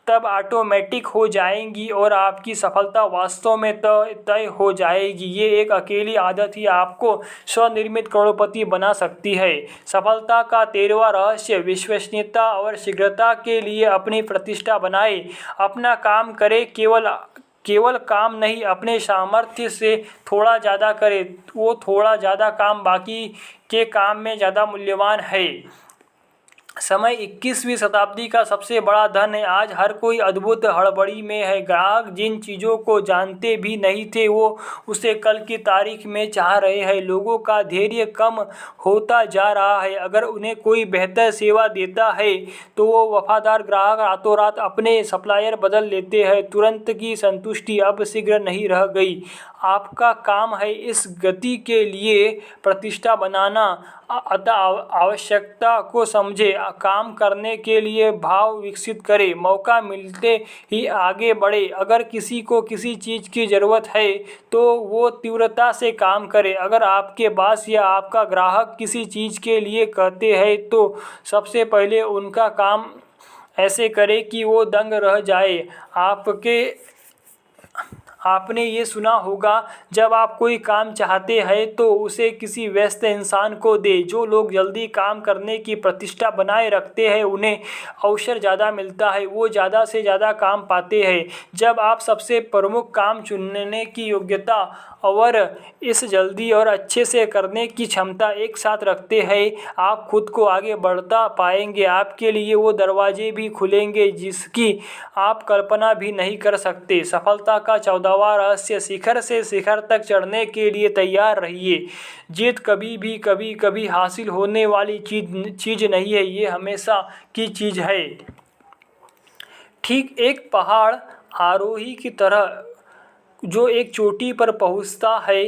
तब ऑटोमेटिक हो जाएंगी और आपकी सफलता वास्तव में तय हो जाएगी। ये एक अकेली आदत ही आपको स्वनिर्मित करोड़पति बना सकती है। सफलता का 13वां रहस्य, विश्वसनीयता और शीघ्रता के लिए अपनी प्रतिष्ठा बनाएं। अपना काम करें, केवल काम नहीं, अपने सामर्थ्य से थोड़ा ज़्यादा करें। वो थोड़ा ज़्यादा काम बाकी के काम में ज़्यादा मूल्यवान है। समय 21वीं शताब्दी का सबसे बड़ा धन है। आज हर कोई अद्भुत हड़बड़ी में है। ग्राहक जिन चीज़ों को जानते भी नहीं थे वो उसे कल की तारीख में चाह रहे हैं। लोगों का धैर्य कम होता जा रहा है। अगर उन्हें कोई बेहतर सेवा देता है तो वो वफादार ग्राहक रातों रात अपने सप्लायर बदल लेते हैं। तुरंत की संतुष्टि अब शीघ्र नहीं रह गई। आपका काम है इस गति के लिए प्रतिष्ठा बनाना। अतः आवश्यकता को समझे, काम करने के लिए भाव विकसित करें, मौका मिलते ही आगे बढ़े। अगर किसी को किसी चीज़ की ज़रूरत है तो वो तीव्रता से काम करे। अगर आपके बॉस या आपका ग्राहक किसी चीज़ के लिए कहते हैं तो सबसे पहले उनका काम ऐसे करें कि वो दंग रह जाए। आपने ये सुना होगा, जब आप कोई काम चाहते हैं तो उसे किसी व्यस्त इंसान को दें। जो लोग जल्दी काम करने की प्रतिष्ठा बनाए रखते हैं उन्हें अवसर ज़्यादा मिलता है, वो ज़्यादा से ज़्यादा काम पाते हैं। जब आप सबसे प्रमुख काम चुनने की योग्यता और इस जल्दी और अच्छे से करने की क्षमता एक साथ रखते हैं, आप खुद को आगे बढ़ता पाएंगे। आपके लिए वो दरवाजे भी खुलेंगे जिसकी आप कल्पना भी नहीं कर सकते। सफलता का 14वां रहस्य, शिखर से शिखर तक चढ़ने के लिए तैयार रहिए। जीत कभी हासिल होने वाली चीज़ नहीं है, ये हमेशा की चीज़ है। ठीक एक पहाड़ आरोही की तरह जो एक चोटी पर पहुंचता है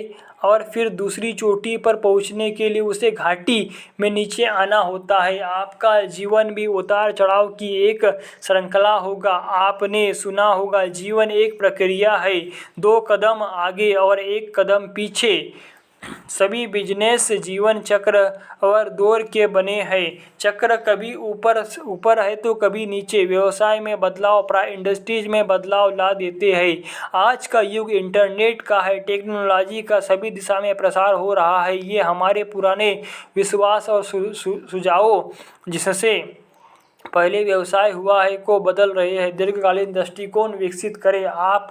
और फिर दूसरी चोटी पर पहुंचने के लिए उसे घाटी में नीचे आना होता है। आपका जीवन भी उतार चढ़ाव की एक श्रृंखला होगा। आपने सुना होगा, जीवन एक प्रक्रिया है, 2 कदम आगे और 1 कदम पीछे। सभी बिजनेस जीवन चक्र और दौर के बने हैं। चक्र कभी ऊपर है तो कभी नीचे। व्यवसाय में बदलाव प्राय इंडस्ट्रीज में बदलाव ला देते हैं। आज का युग इंटरनेट का है, टेक्नोलॉजी का सभी दिशा में प्रसार हो रहा है। ये हमारे पुराने विश्वास और सुझावों जिससे पहले व्यवसाय हुआ है को बदल रहे हैं। दीर्घकालीन दृष्टिकोण विकसित करें। आप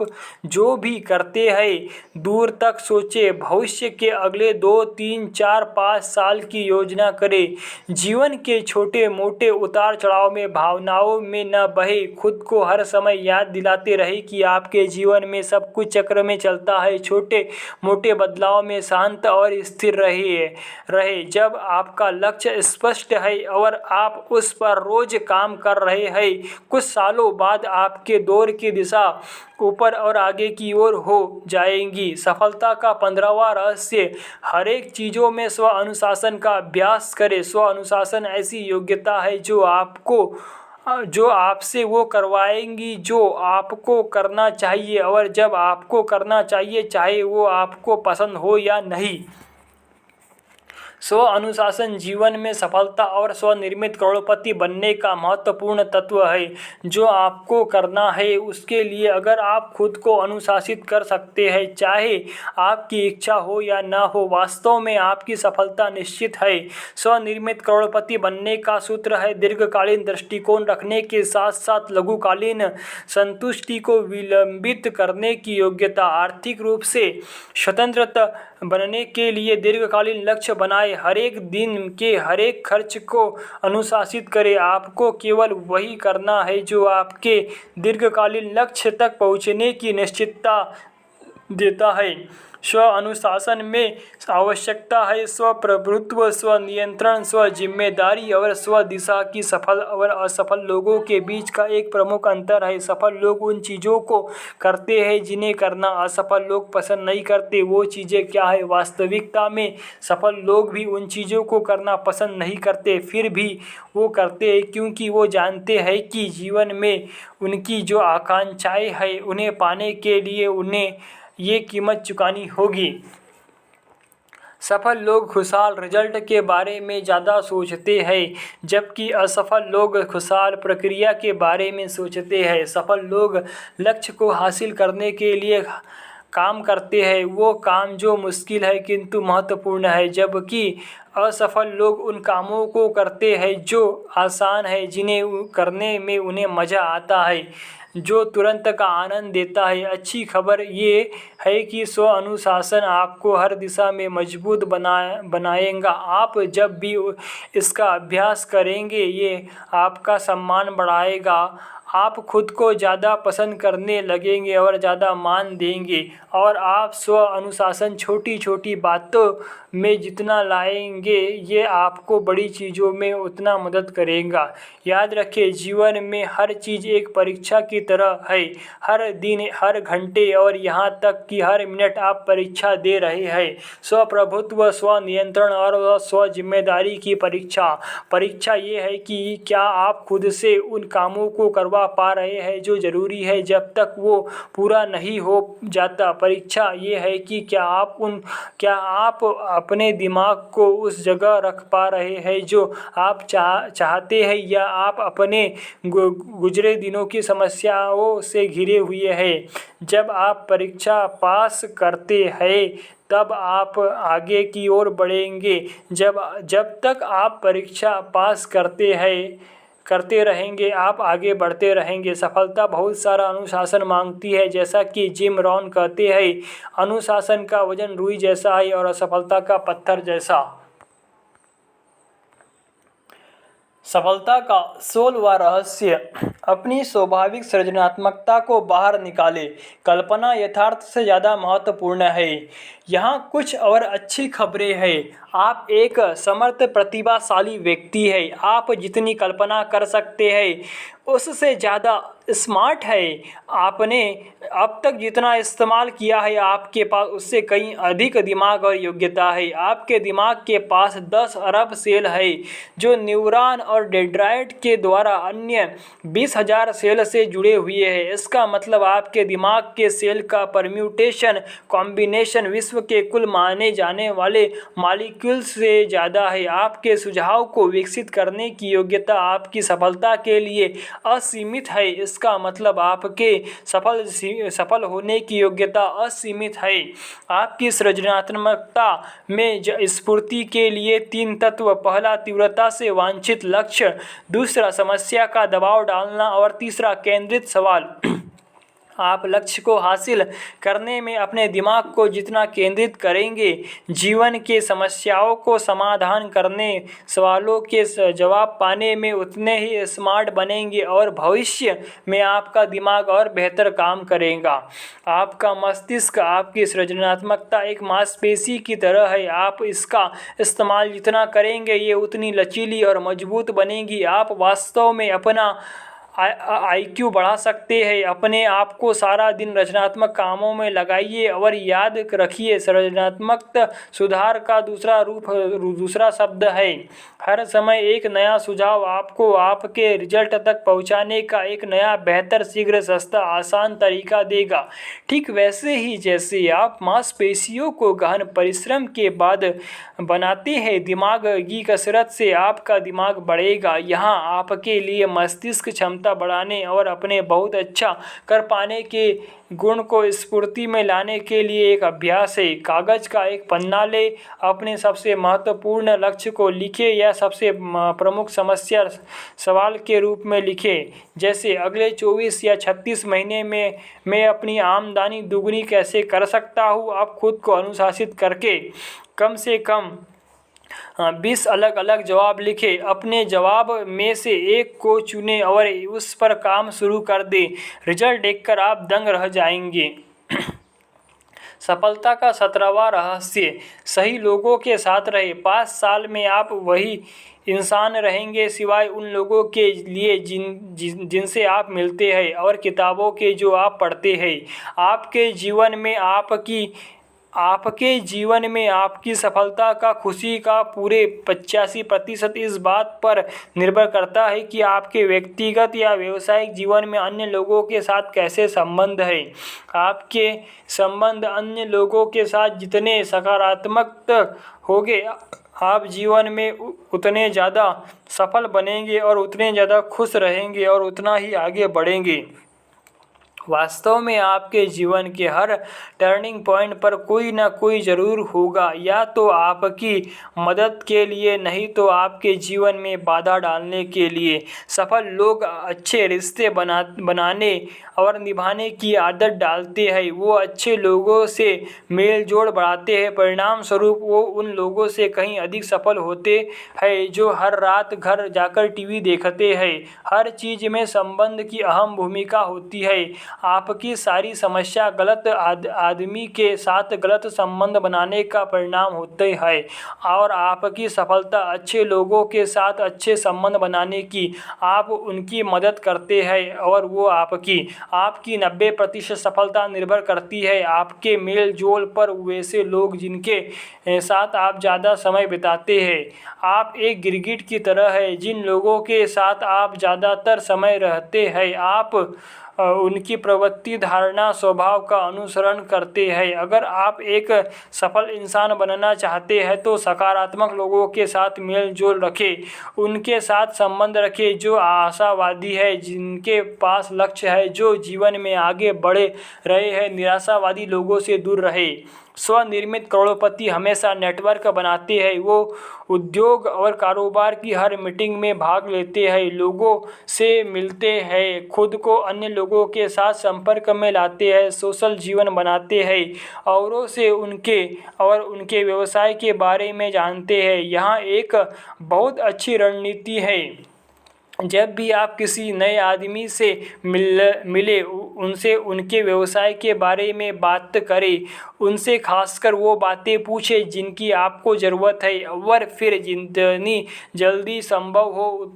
जो भी करते हैं दूर तक सोचें। भविष्य के अगले 2, 3, 4, 5 साल की योजना करें। जीवन के छोटे मोटे उतार चढ़ाव में भावनाओं में न बहे। खुद को हर समय याद दिलाते रहे कि आपके जीवन में सब कुछ चक्र में चलता है। छोटे मोटे बदलाव में शांत और स्थिर रहे। जब आपका लक्ष्य स्पष्ट है और आप उस पर रोज काम कर रहे हैं, कुछ सालों बाद आपके दौर की दिशा ऊपर और आगे की ओर हो जाएंगी। सफलता का 15वां रहस्य, हर एक चीज़ों में स्व अनुशासन का अभ्यास करें। स्व अनुशासन ऐसी योग्यता है जो आपसे वो करवाएंगी जो आपको करना चाहिए और जब आपको करना चाहिए, चाहे वो आपको पसंद हो या नहीं। स्व अनुशासन जीवन में सफलता और स्वनिर्मित करोड़पति बनने का महत्वपूर्ण तत्व है। जो आपको करना है उसके लिए अगर आप खुद को अनुशासित कर सकते हैं, चाहे आपकी इच्छा हो या ना हो, वास्तव में आपकी सफलता निश्चित है। स्वनिर्मित करोड़पति बनने का सूत्र है दीर्घकालीन दृष्टिकोण रखने के साथ साथ लघुकालीन संतुष्टि को विलंबित करने की योग्यता। आर्थिक रूप से स्वतंत्र बनने के लिए दीर्घकालीन लक्ष्य बनाएं। हर एक दिन के हर एक खर्च को अनुशासित करें। आपको केवल वही करना है जो आपके दीर्घकालीन लक्ष्य तक पहुंचने की निश्चितता देता है। स्व अनुशासन में आवश्यकता है स्वप्रभुत्व, स्वनियंत्रण, स्व जिम्मेदारी और स्व दिशा की। सफल और असफल लोगों के बीच का एक प्रमुख अंतर है। सफल लोग उन चीज़ों को करते हैं जिन्हें करना असफल लोग पसंद नहीं करते। वो चीज़ें क्या है? वास्तविकता में सफल लोग भी उन चीज़ों को करना पसंद नहीं करते, फिर भी वो करते हैं क्योंकि वो जानते हैं कि जीवन में उनकी जो आकांक्षाएं हैं उन्हें पाने के लिए उन्हें ये कीमत चुकानी होगी। सफल लोग खुशहाल रिजल्ट के बारे में ज़्यादा सोचते हैं, जबकि असफल लोग खुशहाल प्रक्रिया के बारे में सोचते हैं। सफल लोग लक्ष्य को हासिल करने के लिए काम करते हैं, वो काम जो मुश्किल है किंतु महत्वपूर्ण है, जबकि असफल लोग उन कामों को करते हैं जो आसान है, जिन्हें करने में उन्हें मज़ा आता है, जो तुरंत का आनंद देता है। अच्छी खबर ये है कि स्व अनुशासन आपको हर दिशा में मजबूत बनाएगा। आप जब भी इसका अभ्यास करेंगे ये आपका सम्मान बढ़ाएगा। आप खुद को ज़्यादा पसंद करने लगेंगे और ज़्यादा मान देंगे, और आप स्व अनुशासन छोटी छोटी बातों में जितना लाएंगे ये आपको बड़ी चीज़ों में उतना मदद करेगा। याद रखें, जीवन में हर चीज़ एक परीक्षा की तरह है। हर दिन, हर घंटे और यहाँ तक कि हर मिनट आप परीक्षा दे रहे हैं। स्वप्रभुत्व, स्व नियंत्रण और स्व जिम्मेदारी की परीक्षा ये है कि क्या आप खुद से उन कामों को करवा पा रहे हैं जो जरूरी है जब तक वो पूरा नहीं हो जाता। परीक्षा ये है कि क्या आप अपने दिमाग को उस जगह रख पा रहे हैं जो आप चाहते हैं, या आप अपने गुजरे दिनों की समस्याओं से घिरे हुए हैं। जब आप परीक्षा पास करते हैं तब आप आगे की ओर बढ़ेंगे। जब तक आप परीक्षा पास करते रहेंगे आप आगे बढ़ते रहेंगे। सफलता बहुत सारा अनुशासन मांगती है। जैसा कि जिम रॉन कहते हैं, अनुशासन का वजन रुई जैसा है और असफलता का पत्थर जैसा। सफलता का 16वां रहस्य, अपनी स्वाभाविक सृजनात्मकता को बाहर निकालें। कल्पना यथार्थ से ज़्यादा महत्वपूर्ण है। यहाँ कुछ और अच्छी खबरें हैं। आप एक समर्थ प्रतिभाशाली व्यक्ति हैं। आप जितनी कल्पना कर सकते हैं उससे ज़्यादा स्मार्ट है। आपने अब तक जितना इस्तेमाल किया है आपके पास उससे कहीं अधिक दिमाग और योग्यता है। आपके दिमाग के पास 10 अरब सेल है जो न्यूरॉन और डेंड्राइट के द्वारा अन्य 20,000 सेल से जुड़े हुए हैं। इसका मतलब आपके दिमाग के सेल का परम्यूटेशन कॉम्बिनेशन विश्व के कुल माने जाने वाले मॉलिक्यूल्स से ज़्यादा है। आपके सुझाव को विकसित करने की योग्यता आपकी सफलता के लिए असीमित है। इसका मतलब आपके सफल होने की योग्यता असीमित है। आपकी सृजनात्मकता में स्फूर्ति के लिए 3 तत्व, पहला तीव्रता से वांछित लक्ष्य, दूसरा समस्या का दबाव डालना और तीसरा केंद्रित सवाल। आप लक्ष्य को हासिल करने में अपने दिमाग को जितना केंद्रित करेंगे, जीवन के समस्याओं को समाधान करने, सवालों के जवाब पाने में उतने ही स्मार्ट बनेंगे और भविष्य में आपका दिमाग और बेहतर काम करेगा। आपका मस्तिष्क, आपकी सृजनात्मकता एक मांसपेशी की तरह है। आप इसका इस्तेमाल जितना करेंगे ये उतनी लचीली और मजबूत बनेगी। आप वास्तव में अपना IQ बढ़ा सकते हैं। अपने आप को सारा दिन रचनात्मक कामों में लगाइए और याद रखिए, सृजनात्मक सुधार का दूसरा शब्द है। हर समय एक नया सुझाव आपको आपके रिजल्ट तक पहुंचाने का एक नया, बेहतर, शीघ्र, सस्ता, आसान तरीका देगा। ठीक वैसे ही जैसे आप मांसपेशियों को गहन परिश्रम के बाद बनाते हैं, दिमाग की कसरत से आपका दिमाग बढ़ेगा। यहाँ आपके लिए मस्तिष्क क्षमता बढ़ाने और अपने बहुत अच्छा कर पाने के गुण को स्फूर्ति में लाने के लिए एक अभ्यास है। कागज का एक पन्ना ले, अपने सबसे महत्वपूर्ण लक्ष्य को लिखें या सबसे प्रमुख समस्या सवाल के रूप में लिखें, जैसे अगले 24 या 36 महीने में मैं अपनी आमदनी दुगनी कैसे कर सकता हूँ। आप खुद को अनुशासित करके कम से कम 20 अलग अलग जवाब लिखें। अपने जवाब में से एक को चुनें और उस पर काम शुरू कर दें। रिजल्ट देखकर आप दंग रह जाएंगे। सफलता का 17वां रहस्य, सही लोगों के साथ रहें। 5 साल में आप वही इंसान रहेंगे सिवाय उन लोगों के लिए जिनसे आप मिलते हैं और किताबों के जो आप पढ़ते हैं। आपके जीवन में आपकी सफलता का, खुशी का पूरे 85% इस बात पर निर्भर करता है कि आपके व्यक्तिगत या व्यावसायिक जीवन में अन्य लोगों के साथ कैसे संबंध है। आपके संबंध अन्य लोगों के साथ जितने सकारात्मक होंगे, आप जीवन में उतने ज़्यादा सफल बनेंगे और उतने ज़्यादा खुश रहेंगे और उतना ही आगे बढ़ेंगे। वास्तव में आपके जीवन के हर टर्निंग पॉइंट पर कोई ना कोई ज़रूर होगा, या तो आपकी मदद के लिए, नहीं तो आपके जीवन में बाधा डालने के लिए। सफल लोग अच्छे रिश्ते बनाने और निभाने की आदत डालते हैं। वो अच्छे लोगों से मेल जोल बढ़ाते हैं। परिणाम स्वरूप वो उन लोगों से कहीं अधिक सफल होते हैं जो हर रात घर जाकर टीवी देखते हैं। हर चीज़ में संबंध की अहम भूमिका होती है। आपकी सारी समस्या गलत आदमी के साथ गलत संबंध बनाने का परिणाम होते हैं और आपकी सफलता अच्छे लोगों के साथ अच्छे संबंध बनाने की। आप उनकी मदद करते हैं और वो आपकी 90% सफलता निर्भर करती है आपके मेल जोल पर, वैसे लोग जिनके साथ आप ज़्यादा समय बिताते हैं। आप एक गिरगिट की तरह है, जिन लोगों के साथ आप ज़्यादातर समय रहते हैं आप उनकी प्रवृत्ति, धारणा, स्वभाव का अनुसरण करते हैं। अगर आप एक सफल इंसान बनना चाहते हैं तो सकारात्मक लोगों के साथ मेल जोल रखें, उनके साथ संबंध रखें जो आशावादी है, जिनके पास लक्ष्य है, जो जीवन में आगे बढ़ रहे हैं। निराशावादी लोगों से दूर रहे। स्वनिर्मित करोड़पति हमेशा नेटवर्क बनाते हैं। वो उद्योग और कारोबार की हर मीटिंग में भाग लेते हैं, लोगों से मिलते हैं, खुद को अन्य लोगों के साथ संपर्क में लाते हैं, सोशल जीवन बनाते हैं, औरों से उनके व्यवसाय के बारे में जानते हैं। यहाँ एक बहुत अच्छी रणनीति है। जब भी आप किसी नए आदमी से मिले, उनसे उनके व्यवसाय के बारे में बात करें। उनसे खासकर वो बातें पूछें जिनकी आपको ज़रूरत है और फिर जितनी जल्दी संभव हो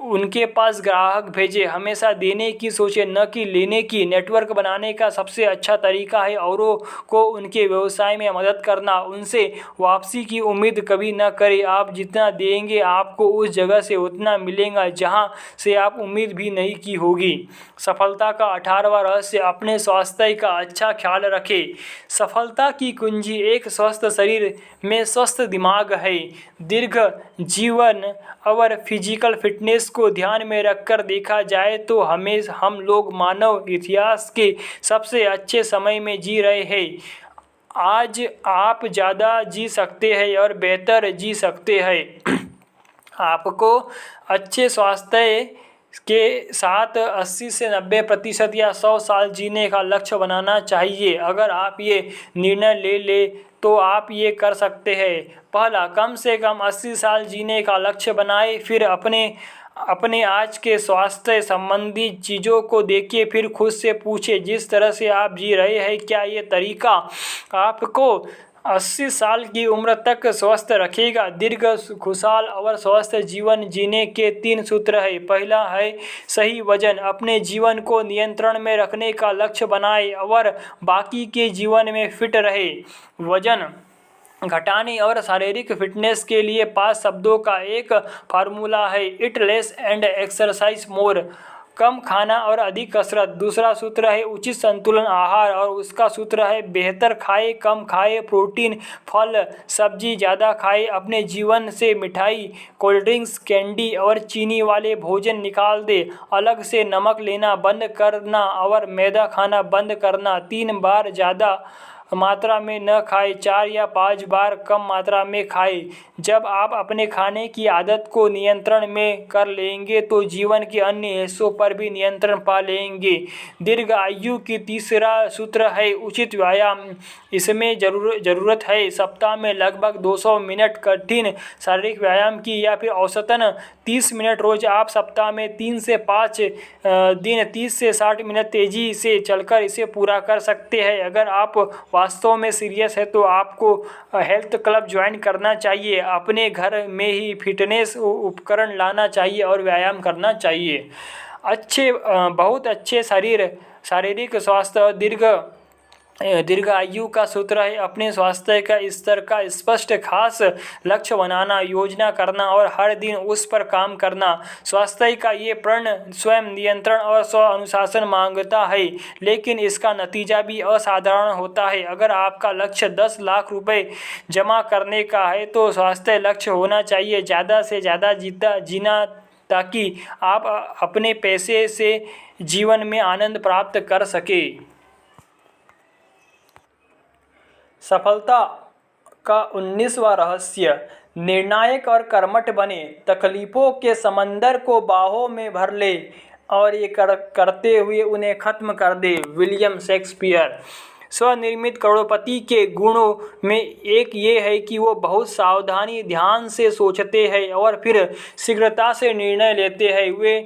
उनके पास ग्राहक भेजें। हमेशा देने की सोचें, न कि लेने की। नेटवर्क बनाने का सबसे अच्छा तरीका है औरों को उनके व्यवसाय में मदद करना। उनसे वापसी की उम्मीद कभी न करें। आप जितना देंगे आपको उस जगह से उतना मिलेगा जहां से आप उम्मीद भी नहीं की होगी। सफलता का 18वां रहस्य, अपने स्वास्थ्य का अच्छा ख्याल रखें। सफलता की कुंजी एक स्वस्थ शरीर में स्वस्थ दिमाग है। दीर्घ जीवन और फिजिकल फिटनेस को ध्यान में रखकर देखा जाए तो हम लोग मानव इतिहास के सबसे अच्छे समय में जी रहे हैं। आज आप ज़्यादा जी सकते हैं और बेहतर जी सकते हैं। आपको अच्छे स्वास्थ्य के साथ 80 से 90% या 100 साल जीने का लक्ष्य बनाना चाहिए। अगर आप ये निर्णय ले तो आप ये कर सकते हैं। पहला, कम से कम 80 साल जीने का लक्ष्य बनाएं। फिर अपने आज के स्वास्थ्य संबंधी चीज़ों को देखिए, फिर खुद से पूछें जिस तरह से आप जी रहे हैं क्या ये तरीका आपको 80 साल की उम्र तक स्वस्थ रखेगा। दीर्घ, खुशहाल और स्वस्थ जीवन जीने के 3 सूत्र है। पहला है सही वजन। अपने जीवन को नियंत्रण में रखने का लक्ष्य बनाएं और बाकी के जीवन में फिट रहे। वजन घटाने और शारीरिक फिटनेस के लिए 5 शब्दों का एक फार्मूला है। Eat less and exercise more. कम खाना और अधिक कसरत। दूसरा सूत्र है उचित संतुलन आहार और उसका सूत्र है बेहतर खाए कम खाए, प्रोटीन, फल सब्जी ज़्यादा खाए। अपने जीवन से मिठाई, कोल्ड ड्रिंक्स, कैंडी और चीनी वाले भोजन निकाल दे। अलग से नमक लेना बंद करना और मैदा खाना बंद करना। 3 बार ज़्यादा मात्रा में न खाएं, 4 या 5 बार कम मात्रा में खाएं। जब आप अपने खाने की आदत को नियंत्रण में कर लेंगे तो जीवन के अन्य हिस्सों पर भी नियंत्रण पा लेंगे। दीर्घ आयु की तीसरा सूत्र है उचित व्यायाम। इसमें ज़रूरत है सप्ताह में लगभग 200 मिनट कठिन शारीरिक व्यायाम की या फिर औसतन 30 मिनट रोज। आप सप्ताह में 3 से 5 दिन 30 से 60 मिनट तेज़ी से चलकर इसे पूरा कर सकते हैं। अगर आप वास्तव में सीरियस है तो आपको हेल्थ क्लब ज्वाइन करना चाहिए। अपने घर में ही फिटनेस उपकरण लाना चाहिए और व्यायाम करना चाहिए। बहुत अच्छे शारीरिक स्वास्थ्य और दीर्घ आयु का सूत्र है अपने स्वास्थ्य का स्तर का स्पष्ट खास लक्ष्य बनाना, योजना करना और हर दिन उस पर काम करना। स्वास्थ्य का ये प्रण स्वयं नियंत्रण और स्व अनुशासन मांगता है, लेकिन इसका नतीजा भी असाधारण होता है। अगर आपका लक्ष्य 10 लाख रुपए जमा करने का है तो स्वास्थ्य लक्ष्य होना चाहिए ज़्यादा से ज़्यादा जीना, ताकि आप अपने पैसे से जीवन में आनंद प्राप्त कर सके। सफलता का 19वां रहस्य, निर्णायक और कर्मठ बने। तकलीफों के समंदर को बाहों में भर ले और ये करते हुए उन्हें खत्म कर दे। William Shakespeare. स्वनिर्मित करोड़पति के गुणों में एक ये है कि वो बहुत सावधानी ध्यान से सोचते हैं और फिर शीघ्रता से निर्णय लेते हैं। वे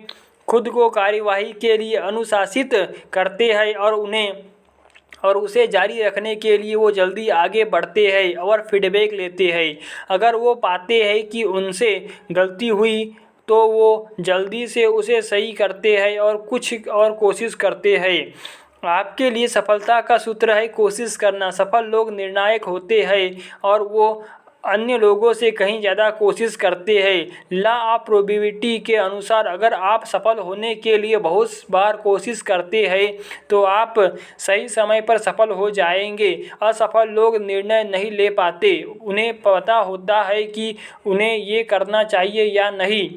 खुद को कार्यवाही के लिए अनुशासित करते हैं और उसे जारी रखने के लिए वो जल्दी आगे बढ़ते हैं और फीडबैक लेते हैं। अगर वो पाते हैं कि उनसे गलती हुई तो वो जल्दी से उसे सही करते हैं और कुछ और कोशिश करते हैं। आपके लिए सफलता का सूत्र है कोशिश करना। सफल लोग निर्णायक होते हैं और वो अन्य लोगों से कहीं ज़्यादा कोशिश करते हैं। लॉ ऑफ प्रोबेबिलिटी के अनुसार अगर आप सफल होने के लिए बहुत बार कोशिश करते हैं तो आप सही समय पर सफल हो जाएंगे। असफल लोग निर्णय नहीं ले पाते। उन्हें पता होता है कि उन्हें ये करना चाहिए या नहीं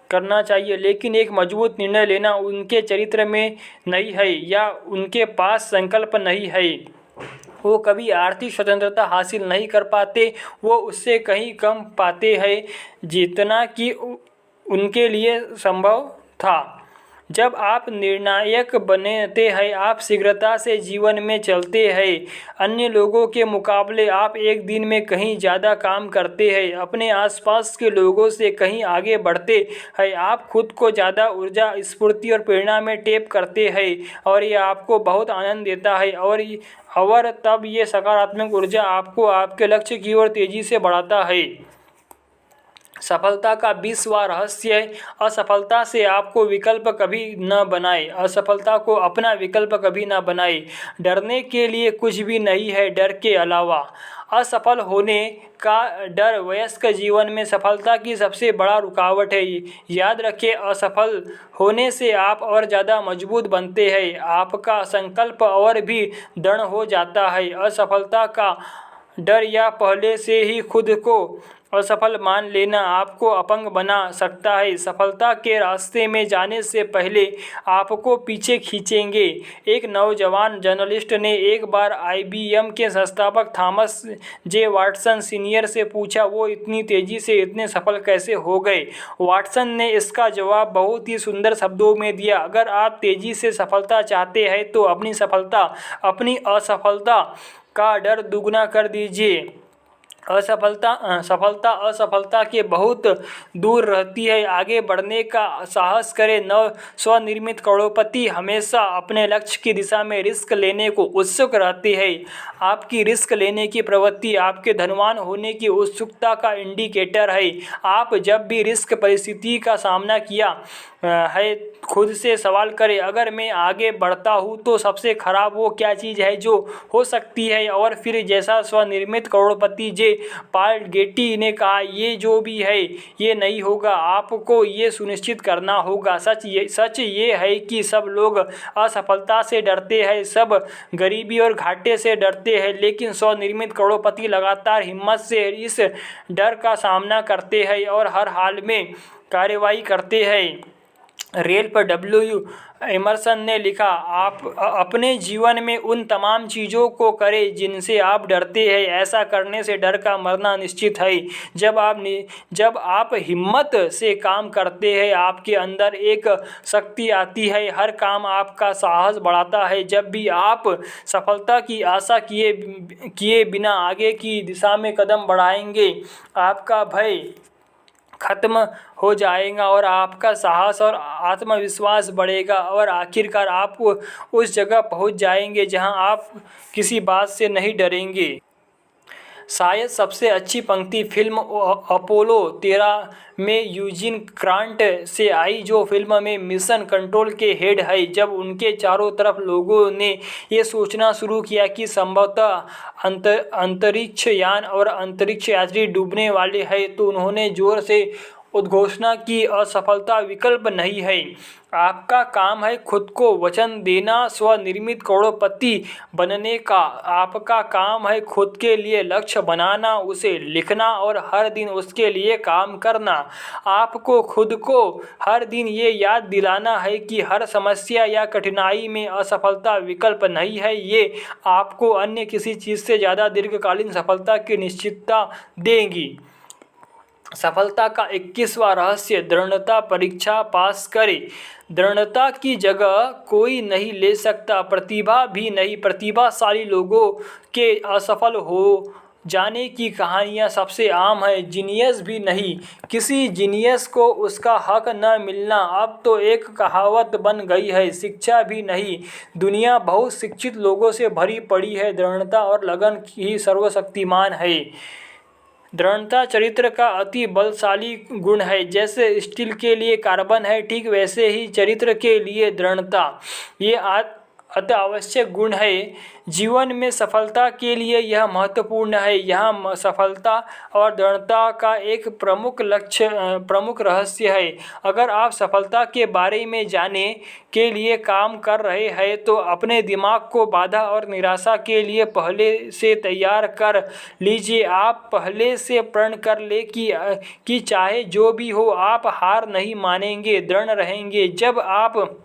करना चाहिए, लेकिन एक मजबूत निर्णय लेना उनके चरित्र में नहीं है या उनके पास संकल्प नहीं है। वो कभी आर्थिक स्वतंत्रता हासिल नहीं कर पाते। वो उससे कहीं कम पाते हैं जितना कि उनके लिए संभव था। जब आप निर्णायक बनते हैं, आप शीघ्रता से जीवन में चलते हैं। अन्य लोगों के मुकाबले आप एक दिन में कहीं ज़्यादा काम करते हैं, अपने आसपास के लोगों से कहीं आगे बढ़ते हैं। आप खुद को ज़्यादा ऊर्जा, स्फूर्ति और प्रेरणा में टैप करते हैं और ये आपको बहुत आनंद देता है और तब ये सकारात्मक ऊर्जा आपको आपके लक्ष्य की ओर तेज़ी से बढ़ाता है। सफलता का 20वां रहस्य है असफलता से आपको विकल्प कभी न बनाए। असफलता को अपना विकल्प कभी न बनाए। डरने के लिए कुछ भी नहीं है डर के अलावा। असफल होने का डर वयस्क जीवन में सफलता की सबसे बड़ा रुकावट है। याद रखें, असफल होने से आप और ज़्यादा मजबूत बनते हैं। आपका संकल्प और भी दृढ़ हो जाता है। असफलता का डर या पहले से ही खुद को असफल मान लेना आपको अपंग बना सकता है। सफलता के रास्ते में जाने से पहले आपको पीछे खींचेंगे। एक नौजवान जर्नलिस्ट ने एक बार IBM के संस्थापक थॉमस जे वाटसन सीनियर से पूछा, वो इतनी तेज़ी से इतने सफल कैसे हो गए। वाटसन ने इसका जवाब बहुत ही सुंदर शब्दों में दिया, अगर आप तेज़ी से सफलता चाहते हैं तो अपनी असफलता का डर दुगना कर दीजिए। सफलता असफलता के बहुत दूर रहती है। आगे बढ़ने का साहस करें। नव स्वनिर्मित करोड़पति हमेशा अपने लक्ष्य की दिशा में रिस्क लेने को उत्सुक रहते हैं। आपकी रिस्क लेने की प्रवृत्ति आपके धनवान होने की उत्सुकता का इंडिकेटर है। आप जब भी रिस्क परिस्थिति का सामना किया है, खुद से सवाल करें, अगर मैं आगे बढ़ता हूँ तो सबसे खराब वो क्या चीज़ है जो हो सकती है। और फिर जैसा स्वनिर्मित करोड़पति जे पॉल गेटी ने कहा, ये जो भी है ये नहीं होगा। आपको ये सुनिश्चित करना होगा। सच ये है कि सब लोग असफलता से डरते हैं, सब गरीबी और घाटे से डरते हैं, लेकिन स्वनिर्मित करोड़पति लगातार हिम्मत से इस डर का सामना करते हैं और हर हाल में कार्रवाई करते हैं। रेल पर डब्ल्यू एमर्सन ने लिखा, आप अपने जीवन में उन तमाम चीज़ों को करें जिनसे आप डरते हैं। ऐसा करने से डर का मरना निश्चित है। जब आप हिम्मत से काम करते हैं, आपके अंदर एक शक्ति आती है। हर काम आपका साहस बढ़ाता है। जब भी आप सफलता की आशा किए बिना आगे की दिशा में कदम बढ़ाएंगे, आपका भय खत्म हो जाएगा और आपका साहस और आत्मविश्वास बढ़ेगा और आखिरकार आप उस जगह पहुंच जाएंगे जहां आप किसी बात से नहीं डरेंगे। शायद सबसे अच्छी पंक्ति फिल्म अपोलो 13 में यूजीन ग्रांट से आई, जो फिल्म में मिशन कंट्रोल के हेड है। जब उनके चारों तरफ लोगों ने ये सोचना शुरू किया कि संभवतः अंतरिक्ष यान और अंतरिक्ष यात्री डूबने वाले हैं, तो उन्होंने जोर से उद्घोषणा की, असफलता विकल्प नहीं है। आपका काम है खुद को वचन देना स्वनिर्मित करोड़पति बनने का। आपका काम है खुद के लिए लक्ष्य बनाना, उसे लिखना और हर दिन उसके लिए काम करना। आपको खुद को हर दिन ये याद दिलाना है कि हर समस्या या कठिनाई में असफलता विकल्प नहीं है। ये आपको अन्य किसी चीज़ से ज़्यादा दीर्घकालीन सफलता की निश्चितता देगी। सफलता का 21वां रहस्य, दृढ़ता परीक्षा पास करें। दृढ़ता की जगह कोई नहीं ले सकता, प्रतिभा भी नहीं। प्रतिभाशाली लोगों के असफल हो जाने की कहानियाँ सबसे आम है, जीनियस भी नहीं। किसी जीनियस को उसका हक न मिलना अब तो एक कहावत बन गई है। शिक्षा भी नहीं, दुनिया बहुत शिक्षित लोगों से भरी पड़ी है। दृढ़ता और लगन ही सर्वशक्तिमान है। दृढ़ता चरित्र का अति बलशाली गुण है। जैसे स्टील के लिए कार्बन है, ठीक वैसे ही चरित्र के लिए दृढ़ता ये अति आवश्यक गुण है। जीवन में सफलता के लिए यह महत्वपूर्ण है। यहाँ सफलता और दृढ़ता का एक प्रमुख रहस्य है। अगर आप सफलता के बारे में जानने के लिए काम कर रहे हैं, तो अपने दिमाग को बाधा और निराशा के लिए पहले से तैयार कर लीजिए। आप पहले से प्रण कर ले कि चाहे जो भी हो, आप हार नहीं मानेंगे, दृढ़ रहेंगे। जब आप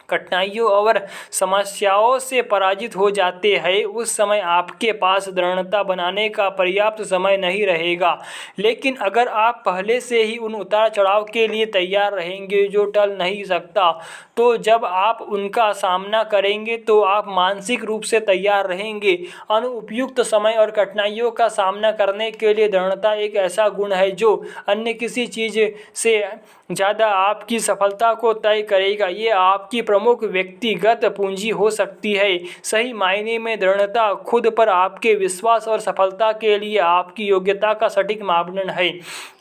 कठिनाइयों और समस्याओं से पराजित हो जाते हैं, उस समय आपके पास दृढ़ता बनाने का पर्याप्त समय नहीं रहेगा। लेकिन अगर आप पहले से ही उन उतार चढ़ाव के लिए तैयार रहेंगे जो टल नहीं सकता, तो जब आप उनका सामना करेंगे तो आप मानसिक रूप से तैयार रहेंगे। अनुपयुक्त समय और कठिनाइयों का सामना करने के लिए दृढ़ता एक ऐसा गुण है जो अन्य किसी चीज़ से ज़्यादा आपकी सफलता को तय करेगा। ये आपकी प्रमुख व्यक्तिगत पूंजी हो सकती है। सही मायने में दृढ़ता खुद पर आपके विश्वास और सफलता के लिए आपकी योग्यता का सटीक मापदंड है।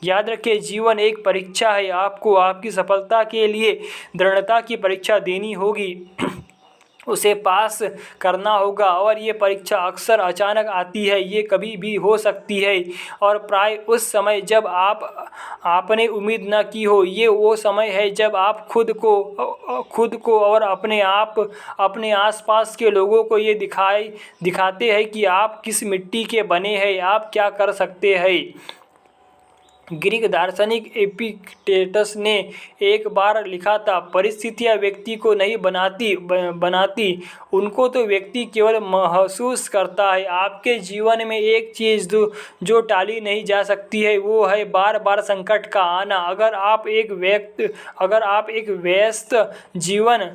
याद रखें, जीवन एक परीक्षा है। आपको आपकी सफलता के लिए दृढ़ता की परीक्षा देनी होगी, उसे पास करना होगा। और ये परीक्षा अक्सर अचानक आती है, ये कभी भी हो सकती है और प्राय उस समय जब आपने उम्मीद न की हो। ये वो समय है जब आप खुद को और अपने आसपास के लोगों को ये दिखाते हैं कि आप किस मिट्टी के बने हैं, आप क्या कर सकते हैं। ग्रीक दार्शनिक एपिक्टेटस ने एक बार लिखा था, परिस्थितियाँ व्यक्ति को नहीं बनाती, उनको तो व्यक्ति केवल महसूस करता है। आपके जीवन में एक चीज़ जो टाली नहीं जा सकती है, वो है बार बार संकट का आना। अगर आप एक व्यस्त जीवन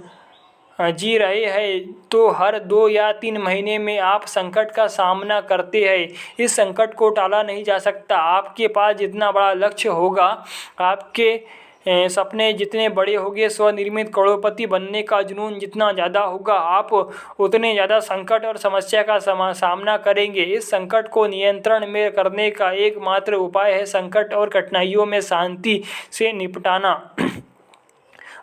जी रहे हैं तो हर 2 या 3 महीने में आप संकट का सामना करते हैं। इस संकट को टाला नहीं जा सकता। आपके पास जितना बड़ा लक्ष्य होगा, आपके सपने जितने बड़े होंगे, स्वनिर्मित करोड़पति बनने का जुनून जितना ज़्यादा होगा, आप उतने ज़्यादा संकट और समस्या का सामना करेंगे। इस संकट को नियंत्रण में करने का एकमात्र उपाय है संकट और कठिनाइयों में शांति से निपटाना।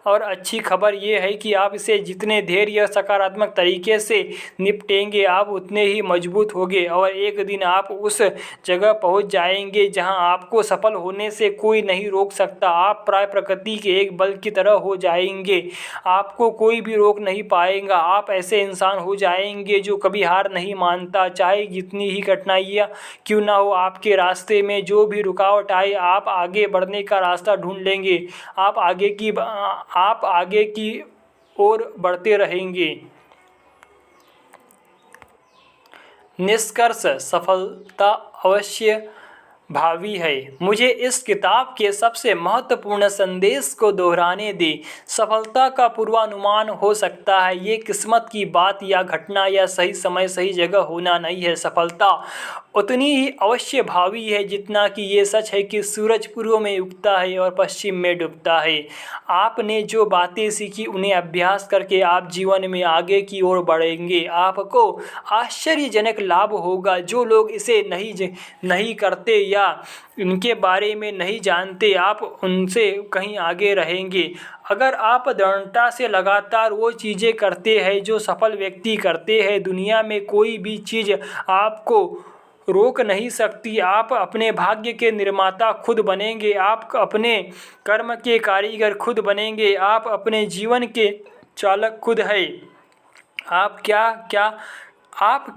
और अच्छी खबर ये है कि आप इसे जितने धैर्य और सकारात्मक तरीके से निपटेंगे, आप उतने ही मजबूत होंगे और एक दिन आप उस जगह पहुंच जाएंगे जहां आपको सफल होने से कोई नहीं रोक सकता। आप प्राय प्रकृति के एक बल की तरह हो जाएंगे, आपको कोई भी रोक नहीं पाएगा। आप ऐसे इंसान हो जाएंगे जो कभी हार नहीं मानता, चाहे जितनी ही कठिनाइयाँ क्यों ना हो आपके रास्ते में। जो भी रुकावट आए, आप आगे बढ़ने का रास्ता ढूंढ लेंगे। आप आगे की ओर बढ़ते रहेंगे। निष्कर्ष, सफलता अवश्य भावी है। मुझे इस किताब के सबसे महत्वपूर्ण संदेश को दोहराने दे। सफलता का पूर्वानुमान हो सकता है, ये किस्मत की बात या घटना या सही समय सही जगह होना नहीं है। सफलता उतनी ही अवश्य भावी है जितना कि ये सच है कि सूरज पूर्व में उगता है और पश्चिम में डूबता है। आपने जो बातें सीखी उन्हें अभ्यास करके आप जीवन में आगे की ओर बढ़ेंगे। आपको आश्चर्यजनक लाभ होगा। जो लोग इसे नहीं करते या इनके बारे में नहीं जानते, आप उनसे कहीं आगे रहेंगे। अगर आप दृढ़ता से लगातार वो चीज़ें करते हैं जो सफल व्यक्ति करते हैं, दुनिया में कोई भी चीज़ आपको रोक नहीं सकती। आप अपने भाग्य के निर्माता खुद बनेंगे, आप अपने कर्म के कारीगर खुद बनेंगे, आप अपने जीवन के चालक खुद हैं। आप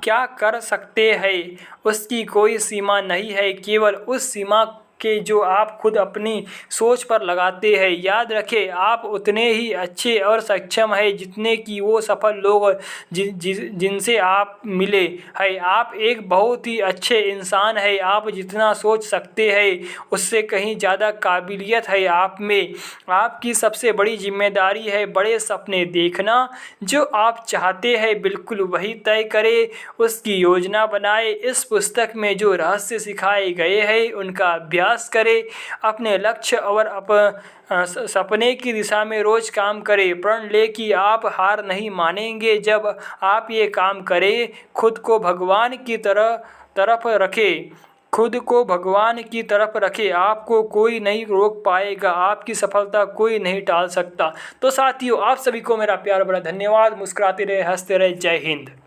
क्या कर सकते हैं उसकी कोई सीमा नहीं है, केवल उस सीमा के जो आप खुद अपनी सोच पर लगाते हैं। याद रखें, आप उतने ही अच्छे और सक्षम हैं जितने कि वो सफल लोग जिनसे आप मिले हैं। आप एक बहुत ही अच्छे इंसान हैं। आप जितना सोच सकते हैं उससे कहीं ज़्यादा काबिलियत है आप में। आपकी सबसे बड़ी जिम्मेदारी है बड़े सपने देखना। जो आप चाहते हैं बिल्कुल वही तय करें, उसकी योजना बनाएं। इस पुस्तक में जो रहस्य सिखाए गए हैं उनका अभ्यास करें। अपने लक्ष्य और सपने की दिशा में रोज काम करें। प्रण ले कि आप हार नहीं मानेंगे। जब आप ये काम करें, खुद को भगवान की तरफ रखें। आपको कोई नहीं रोक पाएगा। आपकी सफलता कोई नहीं टाल सकता। तो साथियों, आप सभी को मेरा प्यार भरा धन्यवाद। मुस्कुराते रहे, हंसते रहे। जय हिंद।